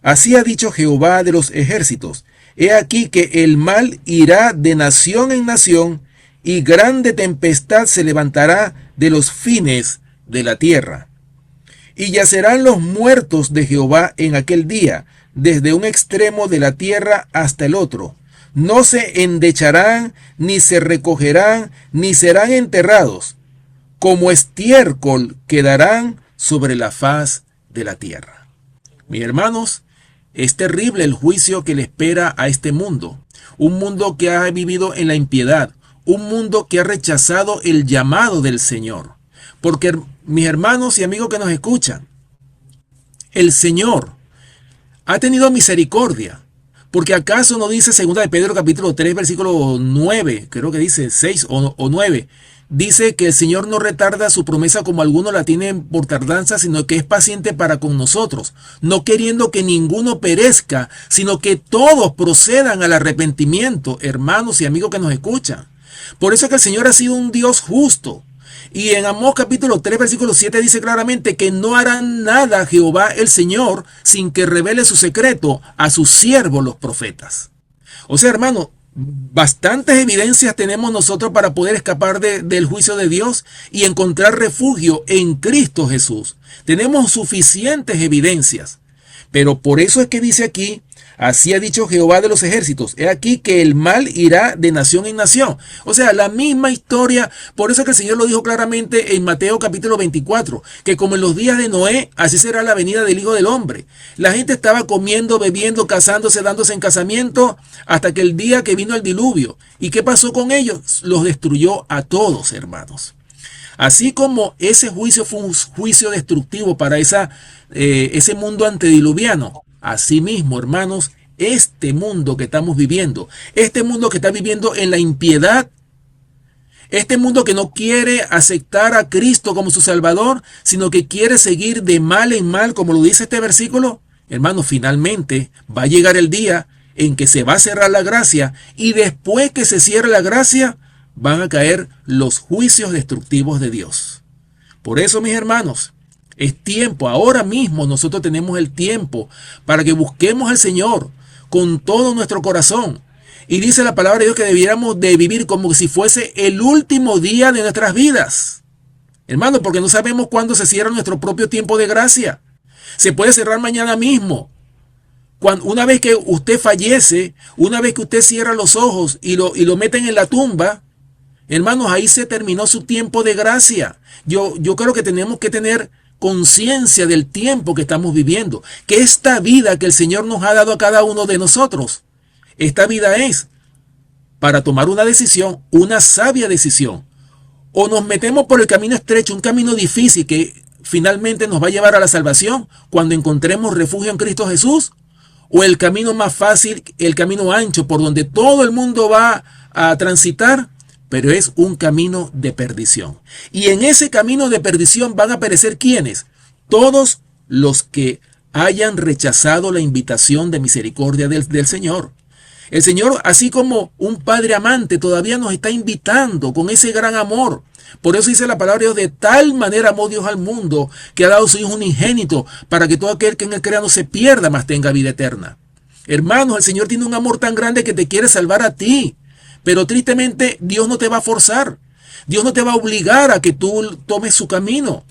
S3: Así ha dicho Jehová de los ejércitos, he aquí que el mal irá de nación en nación, y grande tempestad se levantará de los fines de la tierra. Y yacerán los muertos de Jehová en aquel día, desde un extremo de la tierra hasta el otro. No se endecharán, ni se recogerán, ni serán enterrados. Como estiércol quedarán sobre la faz de la tierra. Mis hermanos, es terrible el juicio que le espera a este mundo. Un mundo que ha vivido en la impiedad. Un mundo que ha rechazado el llamado del Señor. Porque, mis hermanos y amigos que nos escuchan, el Señor ha tenido misericordia. Porque acaso no dice 2 de Pedro capítulo 3 versículo 9, creo que dice 6 o 9, dice que el Señor no retarda su promesa como algunos la tienen por tardanza, sino que es paciente para con nosotros, no queriendo que ninguno perezca, sino que todos procedan al arrepentimiento, hermanos y amigos que nos escuchan. Por eso es que el Señor ha sido un Dios justo. Y en Amós capítulo 3 versículo 7 dice claramente que no hará nada Jehová el Señor sin que revele su secreto a sus siervos los profetas. O sea, hermano, bastantes evidencias tenemos nosotros para poder escapar del juicio de Dios y encontrar refugio en Cristo Jesús. Tenemos suficientes evidencias. Pero por eso es que dice aquí, así ha dicho Jehová de los ejércitos, he aquí que el mal irá de nación en nación. O sea, la misma historia, por eso es que el Señor lo dijo claramente en Mateo capítulo 24, que como en los días de Noé, así será la venida del Hijo del Hombre. La gente estaba comiendo, bebiendo, casándose, dándose en casamiento, hasta que el día que vino el diluvio. ¿Y qué pasó con ellos? Los destruyó a todos, hermanos. Así como ese juicio fue un juicio destructivo para ese mundo antediluviano, asimismo, hermanos, este mundo que estamos viviendo, este mundo que está viviendo en la impiedad, este mundo que no quiere aceptar a Cristo como su Salvador, sino que quiere seguir de mal en mal, como lo dice este versículo, hermanos, finalmente va a llegar el día en que se va a cerrar la gracia y después que se cierre la gracia, van a caer los juicios destructivos de Dios. Por eso, mis hermanos, es tiempo, ahora mismo nosotros tenemos el tiempo para que busquemos al Señor con todo nuestro corazón. Y dice la palabra de Dios que debiéramos de vivir como si fuese el último día de nuestras vidas. Hermanos, porque no sabemos cuándo se cierra nuestro propio tiempo de gracia. Se puede cerrar mañana mismo. Una vez que usted fallece, una vez que usted cierra los ojos y lo meten en la tumba, hermanos, ahí se terminó su tiempo de gracia. Yo creo que tenemos que tener conciencia del tiempo que estamos viviendo, que esta vida que el Señor nos ha dado a cada uno de nosotros, esta vida es para tomar una decisión, una sabia decisión. O nos metemos por el camino estrecho, un camino difícil que finalmente nos va a llevar a la salvación cuando encontremos refugio en Cristo Jesús, o el camino más fácil, el camino ancho por donde todo el mundo va a transitar, pero es un camino de perdición. Y en ese camino de perdición van a perecer ¿quiénes? Todos los que hayan rechazado la invitación de misericordia del Señor. El Señor, así como un padre amante, todavía nos está invitando con ese gran amor. Por eso dice la palabra de Dios, de tal manera amó Dios al mundo, que ha dado su Hijo unigénito, para que todo aquel que en él crea no se pierda, mas tenga vida eterna. Hermanos, el Señor tiene un amor tan grande que te quiere salvar a ti. Pero tristemente Dios no te va a forzar. Dios no te va a obligar a que tú tomes su camino.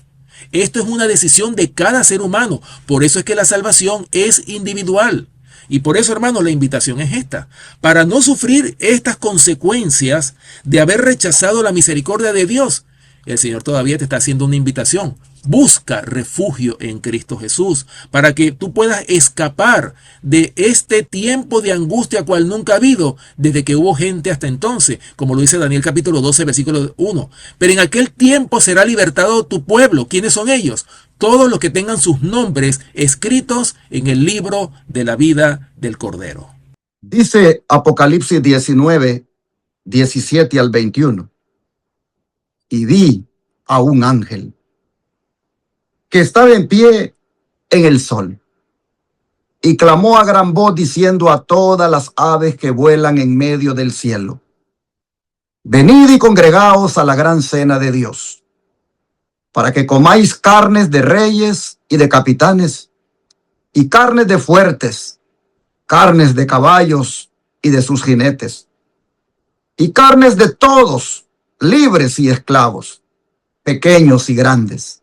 S3: Esto es una decisión de cada ser humano. Por eso es que la salvación es individual. Y por eso, hermanos, la invitación es esta. Para no sufrir estas consecuencias de haber rechazado la misericordia de Dios, el Señor todavía te está haciendo una invitación. Busca refugio en Cristo Jesús para que tú puedas escapar de este tiempo de angustia cual nunca ha habido desde que hubo gente hasta entonces, como lo dice Daniel capítulo 12 versículo 1. Pero en aquel tiempo será libertado tu pueblo. ¿Quiénes son ellos? Todos los que tengan sus nombres escritos en el libro de la vida del Cordero.
S1: Dice Apocalipsis 19, 17 al 21. Y vi a un ángel que estaba en pie en el sol y clamó a gran voz diciendo a todas las aves que vuelan en medio del cielo: venid y congregaos a la gran cena de Dios, para que comáis carnes de reyes y de capitanes, y carnes de fuertes, carnes de caballos y de sus jinetes, y carnes de todos, libres y esclavos, pequeños y grandes.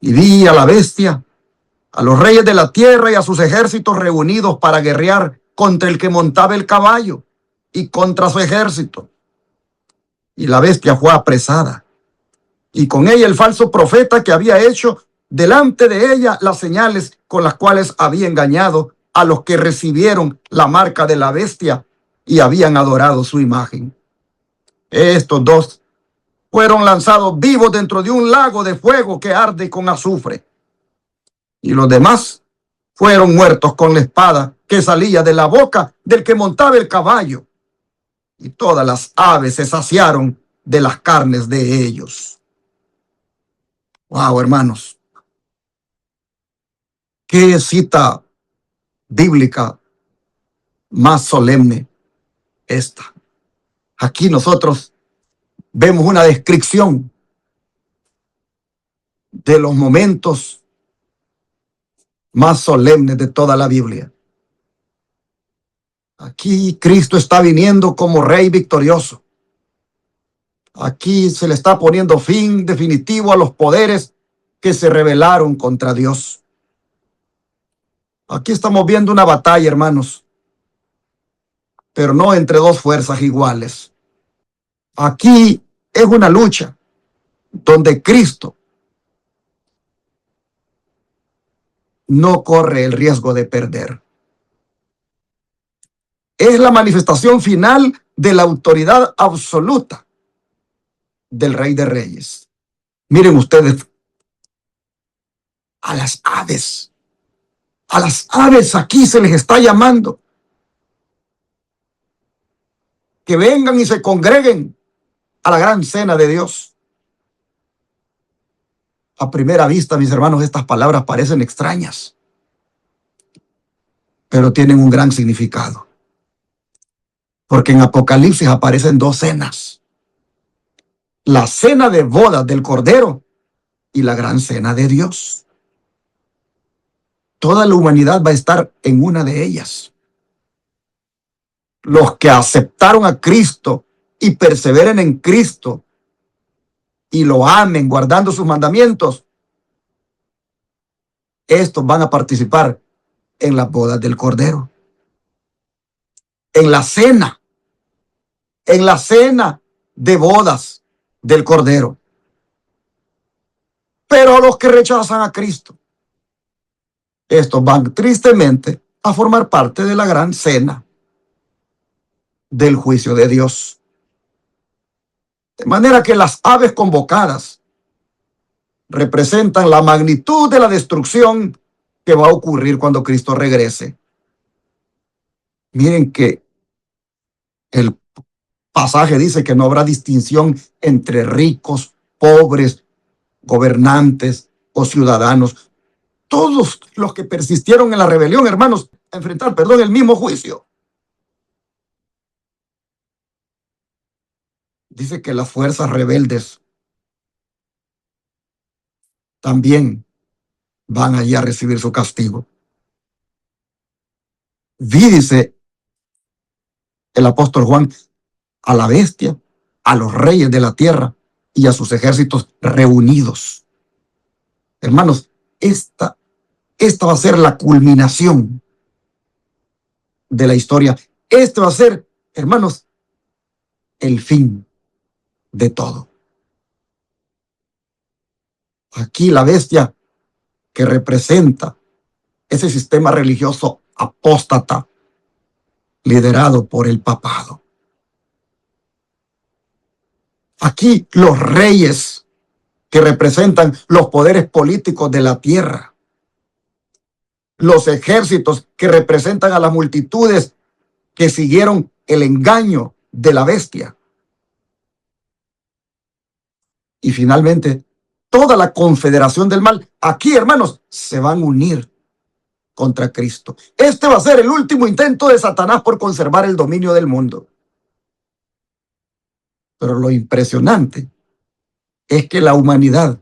S1: Y vi a la bestia, a los reyes de la tierra y a sus ejércitos reunidos para guerrear contra el que montaba el caballo y contra su ejército. Y la bestia fue apresada, y con ella el falso profeta que había hecho delante de ella las señales con las cuales había engañado a los que recibieron la marca de la bestia y habían adorado su imagen. Estos dos fueron lanzados vivos dentro de un lago de fuego que arde con azufre. Y los demás fueron muertos con la espada que salía de la boca del que montaba el caballo. Y todas las aves se saciaron de las carnes de ellos. Wow, hermanos. Qué cita bíblica más solemne esta. Aquí nosotros vemos una descripción de los momentos más solemnes de toda la Biblia. Aquí Cristo está viniendo como Rey victorioso. Aquí se le está poniendo fin definitivo a los poderes que se rebelaron contra Dios. Aquí estamos viendo una batalla, hermanos, pero no entre dos fuerzas iguales. Aquí es una lucha donde Cristo no corre el riesgo de perder. Es la manifestación final de la autoridad absoluta del Rey de Reyes. Miren ustedes, a las aves aquí se les está llamando que vengan y se congreguen a la gran cena de Dios. A primera vista, mis hermanos, estas palabras parecen extrañas, pero tienen un gran significado. Porque en Apocalipsis aparecen dos cenas: la cena de bodas del Cordero y la gran cena de Dios. Toda la humanidad va a estar en una de ellas. Los que aceptaron a Cristo y perseveren en Cristo y lo amen guardando sus mandamientos, estos van a participar en las bodas del Cordero. En la cena de bodas del Cordero. Pero los que rechazan a Cristo, estos van tristemente a formar parte de la gran cena del juicio de Dios. De manera que las aves convocadas representan la magnitud de la destrucción que va a ocurrir cuando Cristo regrese. Miren que el pasaje dice que no habrá distinción entre ricos, pobres, gobernantes o ciudadanos. Todos los que persistieron en la rebelión, hermanos, a enfrentar, el mismo juicio. Dice que las fuerzas rebeldes también van allí a recibir su castigo. Dice el apóstol Juan, a la bestia, a los reyes de la tierra y a sus ejércitos reunidos. Hermanos, esta va a ser la culminación de la historia. Este va a ser, hermanos, el fin de todo. Aquí la bestia que representa ese sistema religioso apóstata liderado por el papado. Aquí los reyes que representan los poderes políticos de la tierra. Los ejércitos que representan a las multitudes que siguieron el engaño de la bestia. Y finalmente, toda la confederación del mal, aquí, hermanos, se van a unir contra Cristo. Este va a ser el último intento de Satanás por conservar el dominio del mundo. Pero lo impresionante es que la humanidad,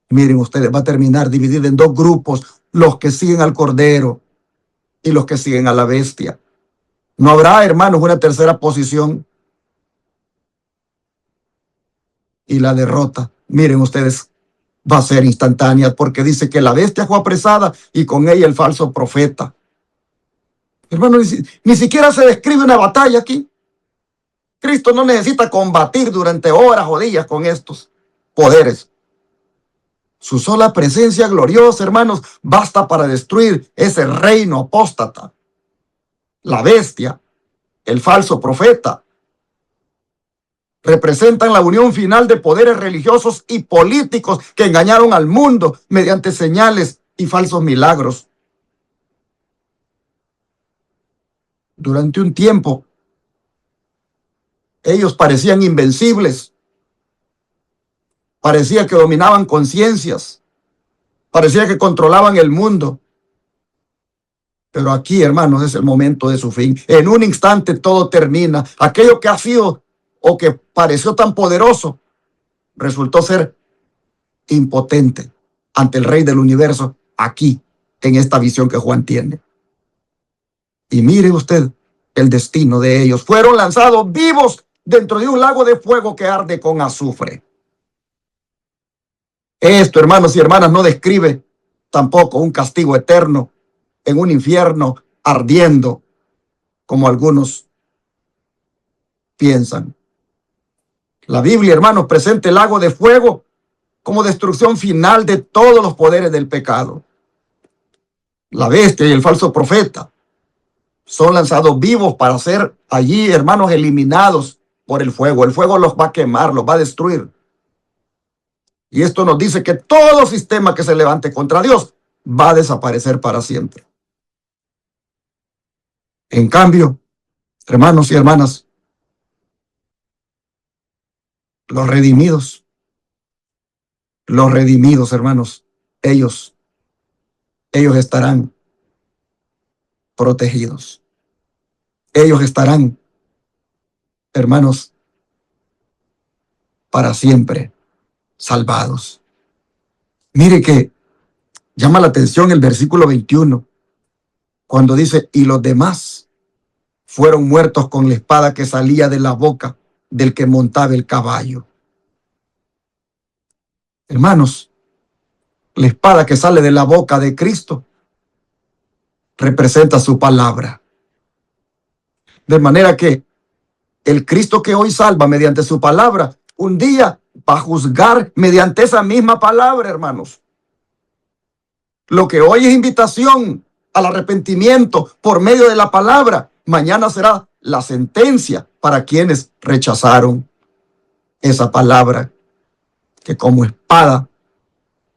S1: miren ustedes, va a terminar dividida en dos grupos, los que siguen al Cordero y los que siguen a la bestia. No habrá, hermanos, una tercera posición. Y la derrota, miren ustedes, va a ser instantánea, porque dice que la bestia fue apresada y con ella el falso profeta. Hermanos, ni siquiera se describe una batalla aquí. Cristo no necesita combatir durante horas o días con estos poderes. Su sola presencia gloriosa, hermanos, basta para destruir ese reino apóstata. La bestia, el falso profeta, representan la unión final de poderes religiosos y políticos que engañaron al mundo mediante señales y falsos milagros. Durante un tiempo, ellos parecían invencibles. Parecía que dominaban conciencias. Parecía que controlaban el mundo. Pero aquí, hermanos, es el momento de su fin. En un instante todo termina. Aquello que ha sido o que pareció tan poderoso, resultó ser impotente ante el Rey del universo, aquí, en esta visión que Juan tiene. Y mire usted el destino de ellos. Fueron lanzados vivos dentro de un lago de fuego que arde con azufre. Esto, hermanos y hermanas, no describe tampoco un castigo eterno en un infierno ardiendo, como algunos piensan. La Biblia, hermanos, presenta el lago de fuego como destrucción final de todos los poderes del pecado. La bestia y el falso profeta son lanzados vivos para ser allí, hermanos, eliminados por el fuego. El fuego los va a quemar, los va a destruir. Y esto nos dice que todo sistema que se levante contra Dios va a desaparecer para siempre. En cambio, hermanos y hermanas, los redimidos, hermanos, ellos estarán protegidos. Ellos estarán, hermanos, para siempre salvados. Mire que llama la atención el versículo 21, cuando dice, y los demás fueron muertos con la espada que salía de la boca del que montaba el caballo. Hermanos, la espada que sale de la boca de Cristo representa su palabra. De manera que el Cristo que hoy salva mediante su palabra, un día va a juzgar mediante esa misma palabra, hermanos. Lo que hoy es invitación al arrepentimiento por medio de la palabra, mañana será la sentencia para quienes rechazaron esa palabra que como espada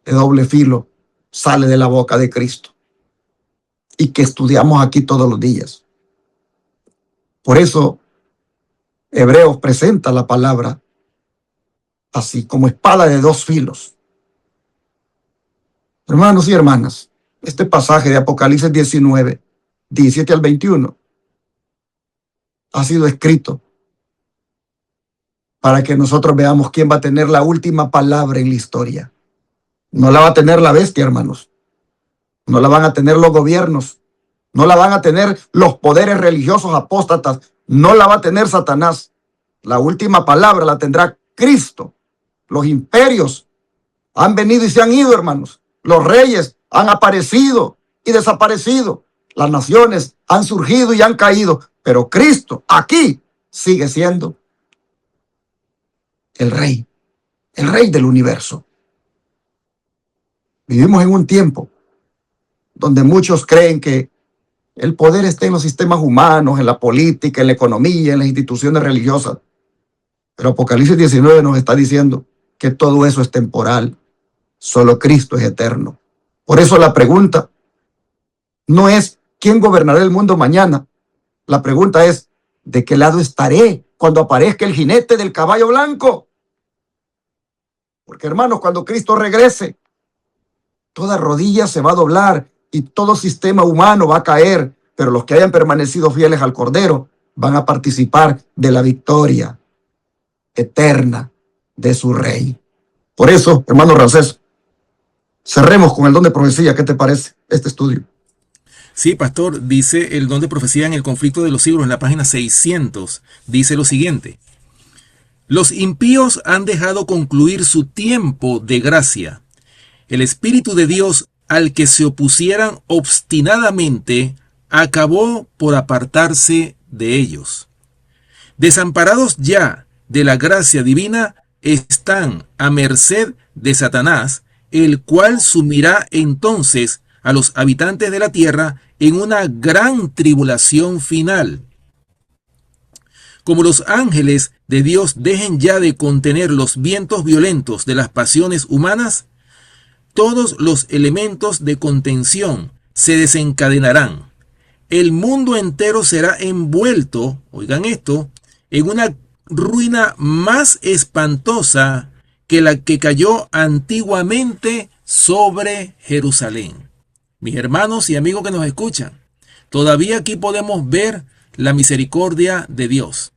S1: de doble filo sale de la boca de Cristo y que estudiamos aquí todos los días. Por eso Hebreos presenta la palabra así, como espada de dos filos. Hermanos y hermanas, este pasaje de Apocalipsis 19, 17 al 21, ha sido escrito para que nosotros veamos quién va a tener la última palabra en la historia. No la va a tener la bestia, hermanos. No la van a tener los gobiernos. No la van a tener los poderes religiosos apóstatas. No la va a tener Satanás. La última palabra la tendrá Cristo. Los imperios han venido y se han ido, hermanos. Los reyes han aparecido y desaparecido. las naciones han surgido y han caído, pero Cristo aquí sigue siendo el rey del universo. Vivimos en un tiempo donde muchos creen que el poder está en los sistemas humanos, en la política, en la economía, en las instituciones religiosas. Pero Apocalipsis 19 nos está diciendo que todo eso es temporal. Solo Cristo es eterno. Por eso la pregunta no es quién gobernará el mundo mañana. La pregunta es, ¿de qué lado estaré cuando aparezca el jinete del caballo blanco? Porque, hermanos, cuando Cristo regrese, toda rodilla se va a doblar y todo sistema humano va a caer, pero los que hayan permanecido fieles al Cordero van a participar de la victoria eterna de su Rey. Por eso, hermano Ramsés, cerremos con el don de profecía. ¿Qué te parece este estudio?
S3: Sí, pastor, dice el don de profecía en el conflicto de los siglos, en la página 600, dice lo siguiente: los impíos han dejado concluir su tiempo de gracia. El Espíritu de Dios, al que se opusieran obstinadamente, acabó por apartarse de ellos. Desamparados ya de la gracia divina, están a merced de Satanás, el cual sumirá entonces a los habitantes de la tierra en una gran tribulación final. Como los ángeles de Dios dejen ya de contener los vientos violentos de las pasiones humanas, todos los elementos de contención se desencadenarán. El mundo entero será envuelto, oigan esto, en una ruina más espantosa que la que cayó antiguamente sobre Jerusalén. Mis hermanos y amigos que nos escuchan, todavía aquí podemos ver la misericordia de Dios.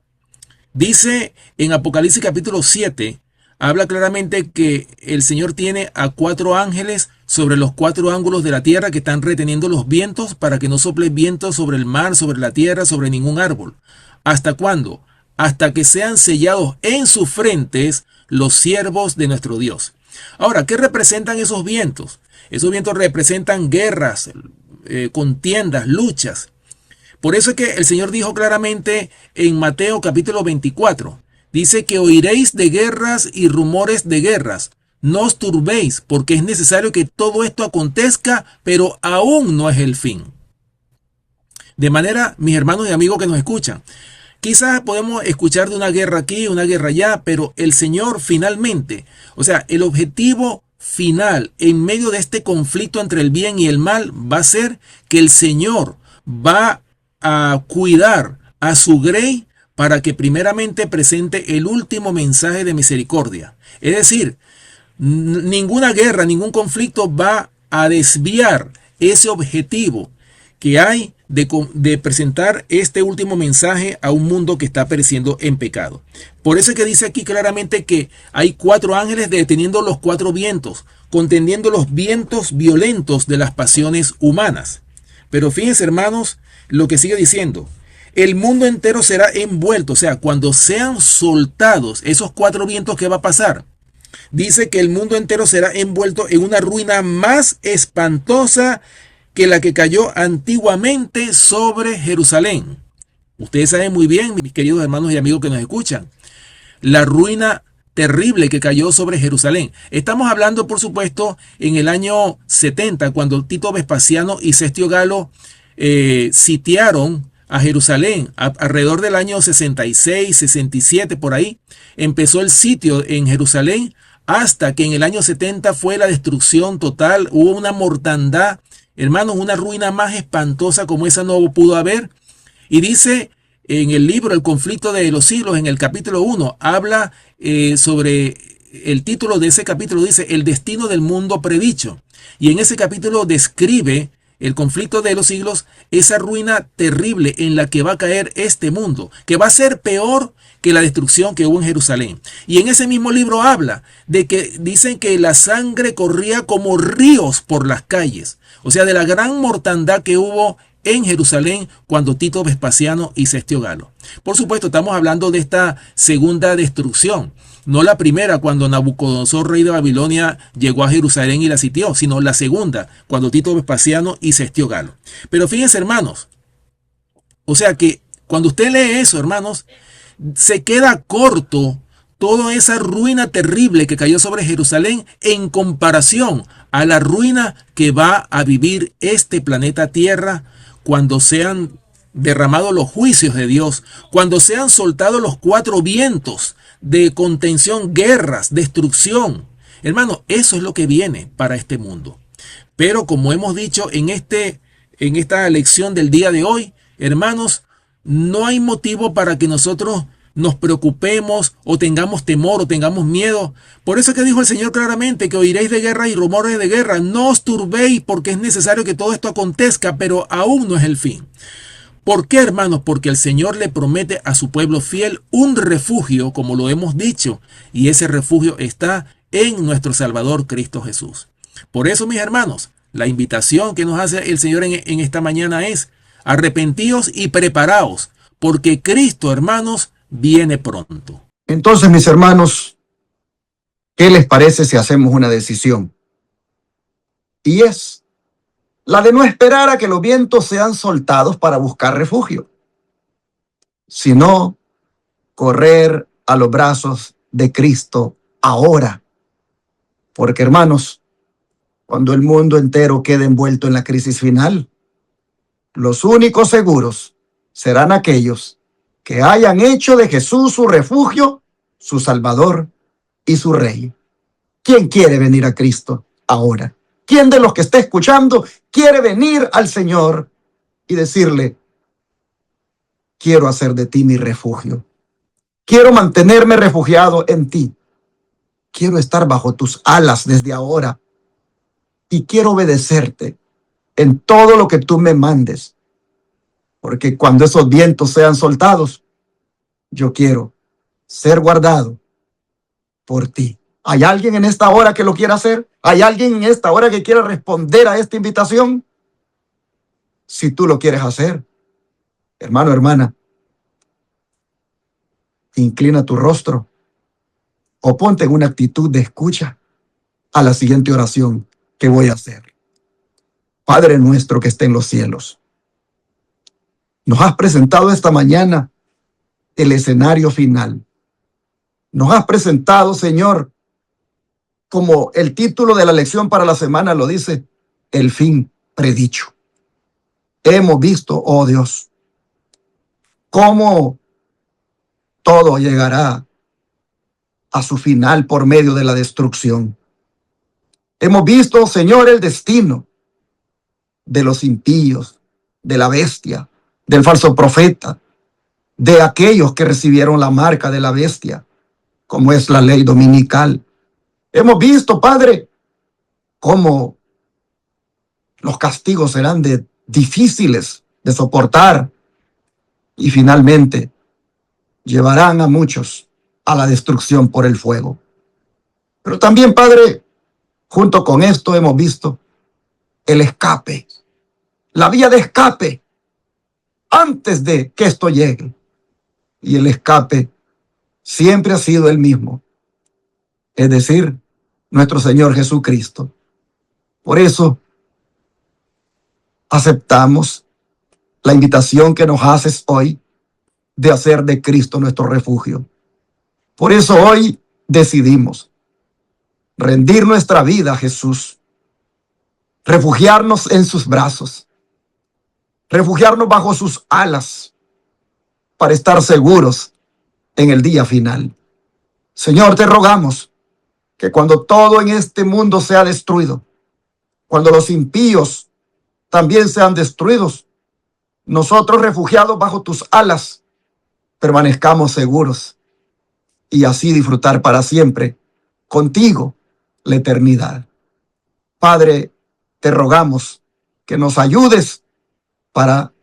S3: Dice en Apocalipsis capítulo 7, habla claramente que el Señor tiene a 4 ángeles sobre los 4 ángulos de la tierra que están reteniendo los vientos para que no sople viento sobre el mar, sobre la tierra, sobre ningún árbol. ¿Hasta cuándo? Hasta que sean sellados en sus frentes los siervos de nuestro Dios. Ahora, ¿qué representan esos vientos? Esos vientos representan guerras, contiendas, luchas. Por eso es que el Señor dijo claramente en Mateo capítulo 24, dice que oiréis de guerras y rumores de guerras. No os turbéis, porque es necesario que todo esto acontezca, pero aún no es el fin. De manera, mis hermanos y amigos que nos escuchan, quizás podemos escuchar de una guerra aquí, una guerra allá, pero el Señor finalmente, o sea, el objetivo final en medio de este conflicto entre el bien y el mal va a ser que el Señor va a cuidar a su grey para que primeramente presente el último mensaje de misericordia. Es decir, ninguna guerra, ningún conflicto va a desviar ese objetivo que hay de presentar este último mensaje a un mundo que está pereciendo en pecado. Por eso es que dice aquí claramente que hay 4 ángeles deteniendo los 4 vientos, contendiendo los vientos violentos de las pasiones humanas. Pero fíjense, hermanos, lo que sigue diciendo: el mundo entero será envuelto, o sea, cuando sean soltados esos 4 vientos, ¿qué va a pasar? Dice que el mundo entero será envuelto en una ruina más espantosa que la que cayó antiguamente sobre Jerusalén. Ustedes saben muy bien, mis queridos hermanos y amigos que nos escuchan, la ruina terrible que cayó sobre Jerusalén. Estamos hablando, por supuesto, en el año 70, cuando Tito Vespasiano y Cestio Galo sitiaron a Jerusalén. Alrededor del año 66, 67, por ahí, empezó el sitio en Jerusalén, hasta que en el año 70 fue la destrucción total. Hubo una mortandad, hermanos, una ruina más espantosa como esa no pudo haber. Y dice en el libro El conflicto de los siglos, en el capítulo 1, habla sobre el título de ese capítulo, dice el destino del mundo predicho. Y en ese capítulo describe el conflicto de los siglos, esa ruina terrible en la que va a caer este mundo, que va a ser peor que la destrucción que hubo en Jerusalén. Y en ese mismo libro habla de que dicen que la sangre corría como ríos por las calles, o sea, de la gran mortandad que hubo en Jerusalén cuando Tito Vespasiano y Cestio Galo. Por supuesto, estamos hablando de esta segunda destrucción. No la primera, cuando Nabucodonosor, rey de Babilonia, llegó a Jerusalén y la sitió, sino la segunda, cuando Tito Vespasiano y Sestio Galo. Pero fíjense, hermanos, o sea que cuando usted lee eso, hermanos, se queda corto toda esa ruina terrible que cayó sobre Jerusalén en comparación a la ruina que va a vivir este planeta Tierra cuando sean derramados los juicios de Dios, cuando sean soltados los 4 vientos de contención, guerras, destrucción. Hermano, eso es lo que viene para este mundo. Pero como hemos dicho en esta lección del día de hoy, hermanos, no hay motivo para que nosotros nos preocupemos o tengamos temor o tengamos miedo. Por eso es que dijo el Señor claramente que oiréis de guerra y rumores de guerra. No os turbéis, porque es necesario que todo esto acontezca, pero aún no es el fin. ¿Por qué, hermanos? Porque el Señor le promete a su pueblo fiel un refugio, como lo hemos dicho, y ese refugio está en nuestro Salvador Cristo Jesús. Por eso, mis hermanos, la invitación que nos hace el Señor en esta mañana es: arrepentíos y preparaos, porque Cristo, hermanos, viene pronto.
S1: Entonces, mis hermanos, ¿qué les parece si hacemos una decisión? Y es la de no esperar a que los vientos sean soltados para buscar refugio, sino correr a los brazos de Cristo ahora. Porque, hermanos, cuando el mundo entero quede envuelto en la crisis final, los únicos seguros serán aquellos que hayan hecho de Jesús su refugio, su Salvador y su Rey. ¿Quién quiere venir a Cristo ahora? ¿Quién de los que está escuchando quiere venir al Señor y decirle: quiero hacer de ti mi refugio? Quiero mantenerme refugiado en ti. Quiero estar bajo tus alas desde ahora. Y quiero obedecerte en todo lo que tú me mandes. Porque cuando esos vientos sean soltados, yo quiero ser guardado por ti. ¿Hay alguien en esta hora que lo quiera hacer? ¿Hay alguien en esta hora que quiera responder a esta invitación? Si tú lo quieres hacer, hermano, hermana, inclina tu rostro o ponte en una actitud de escucha a la siguiente oración que voy a hacer. Padre nuestro que está en los cielos, nos has presentado esta mañana el escenario final. Nos has presentado, Señor, como el título de la lección para la semana lo dice, el fin predicho. Hemos visto, oh Dios, cómo todo llegará a su final por medio de la destrucción. Hemos visto, Señor, el destino de los impíos, de la bestia, del falso profeta, de aquellos que recibieron la marca de la bestia, como es la ley dominical. Hemos visto, Padre, cómo los castigos serán difíciles de soportar y finalmente llevarán a muchos a la destrucción por el fuego. Pero también, Padre, junto con esto hemos visto el escape, la vía de escape antes de que esto llegue. Y el escape siempre ha sido el mismo, es decir, nuestro Señor Jesucristo. Por eso aceptamos la invitación que nos haces hoy de hacer de Cristo nuestro refugio. Por eso hoy decidimos rendir nuestra vida a Jesús, refugiarnos en sus brazos, refugiarnos bajo sus alas para estar seguros en el día final. Señor, te rogamos que cuando todo en este mundo sea destruido, cuando los impíos también sean destruidos, nosotros refugiados bajo tus alas permanezcamos seguros y así disfrutar para siempre contigo la eternidad. Padre, te rogamos que nos ayudes para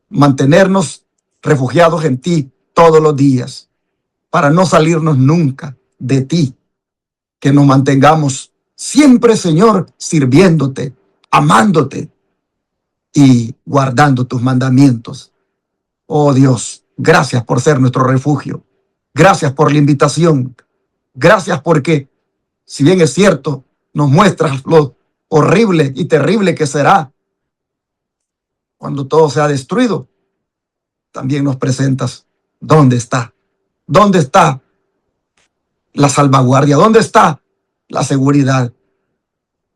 S1: mantenernos refugiados en ti todos los días, para no salirnos nunca de ti, que nos mantengamos siempre, Señor, sirviéndote, amándote y guardando tus mandamientos. Oh Dios, gracias por ser nuestro refugio. Gracias por la invitación. Gracias porque, si bien es cierto, nos muestras lo horrible y terrible que será cuando todo sea destruido, también nos presentas dónde está. ¿Dónde está la salvaguardia? ¿Dónde está la seguridad?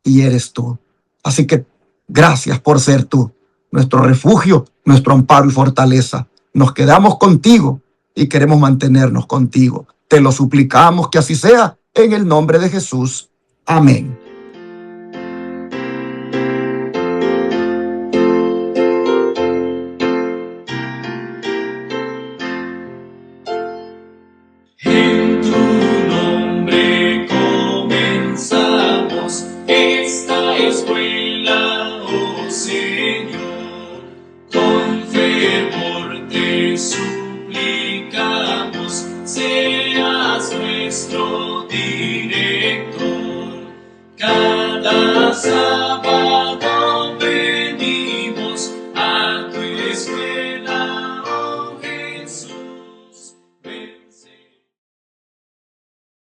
S1: Y eres tú. Así que gracias por ser tú, nuestro refugio, nuestro amparo y fortaleza. Nos quedamos contigo y queremos mantenernos contigo. Te lo suplicamos que así sea, en el nombre de Jesús. Amén.
S4: En tu nombre comenzamos esta escuela, oh Señor. Con fervor te suplicamos, seas nuestro director. Cada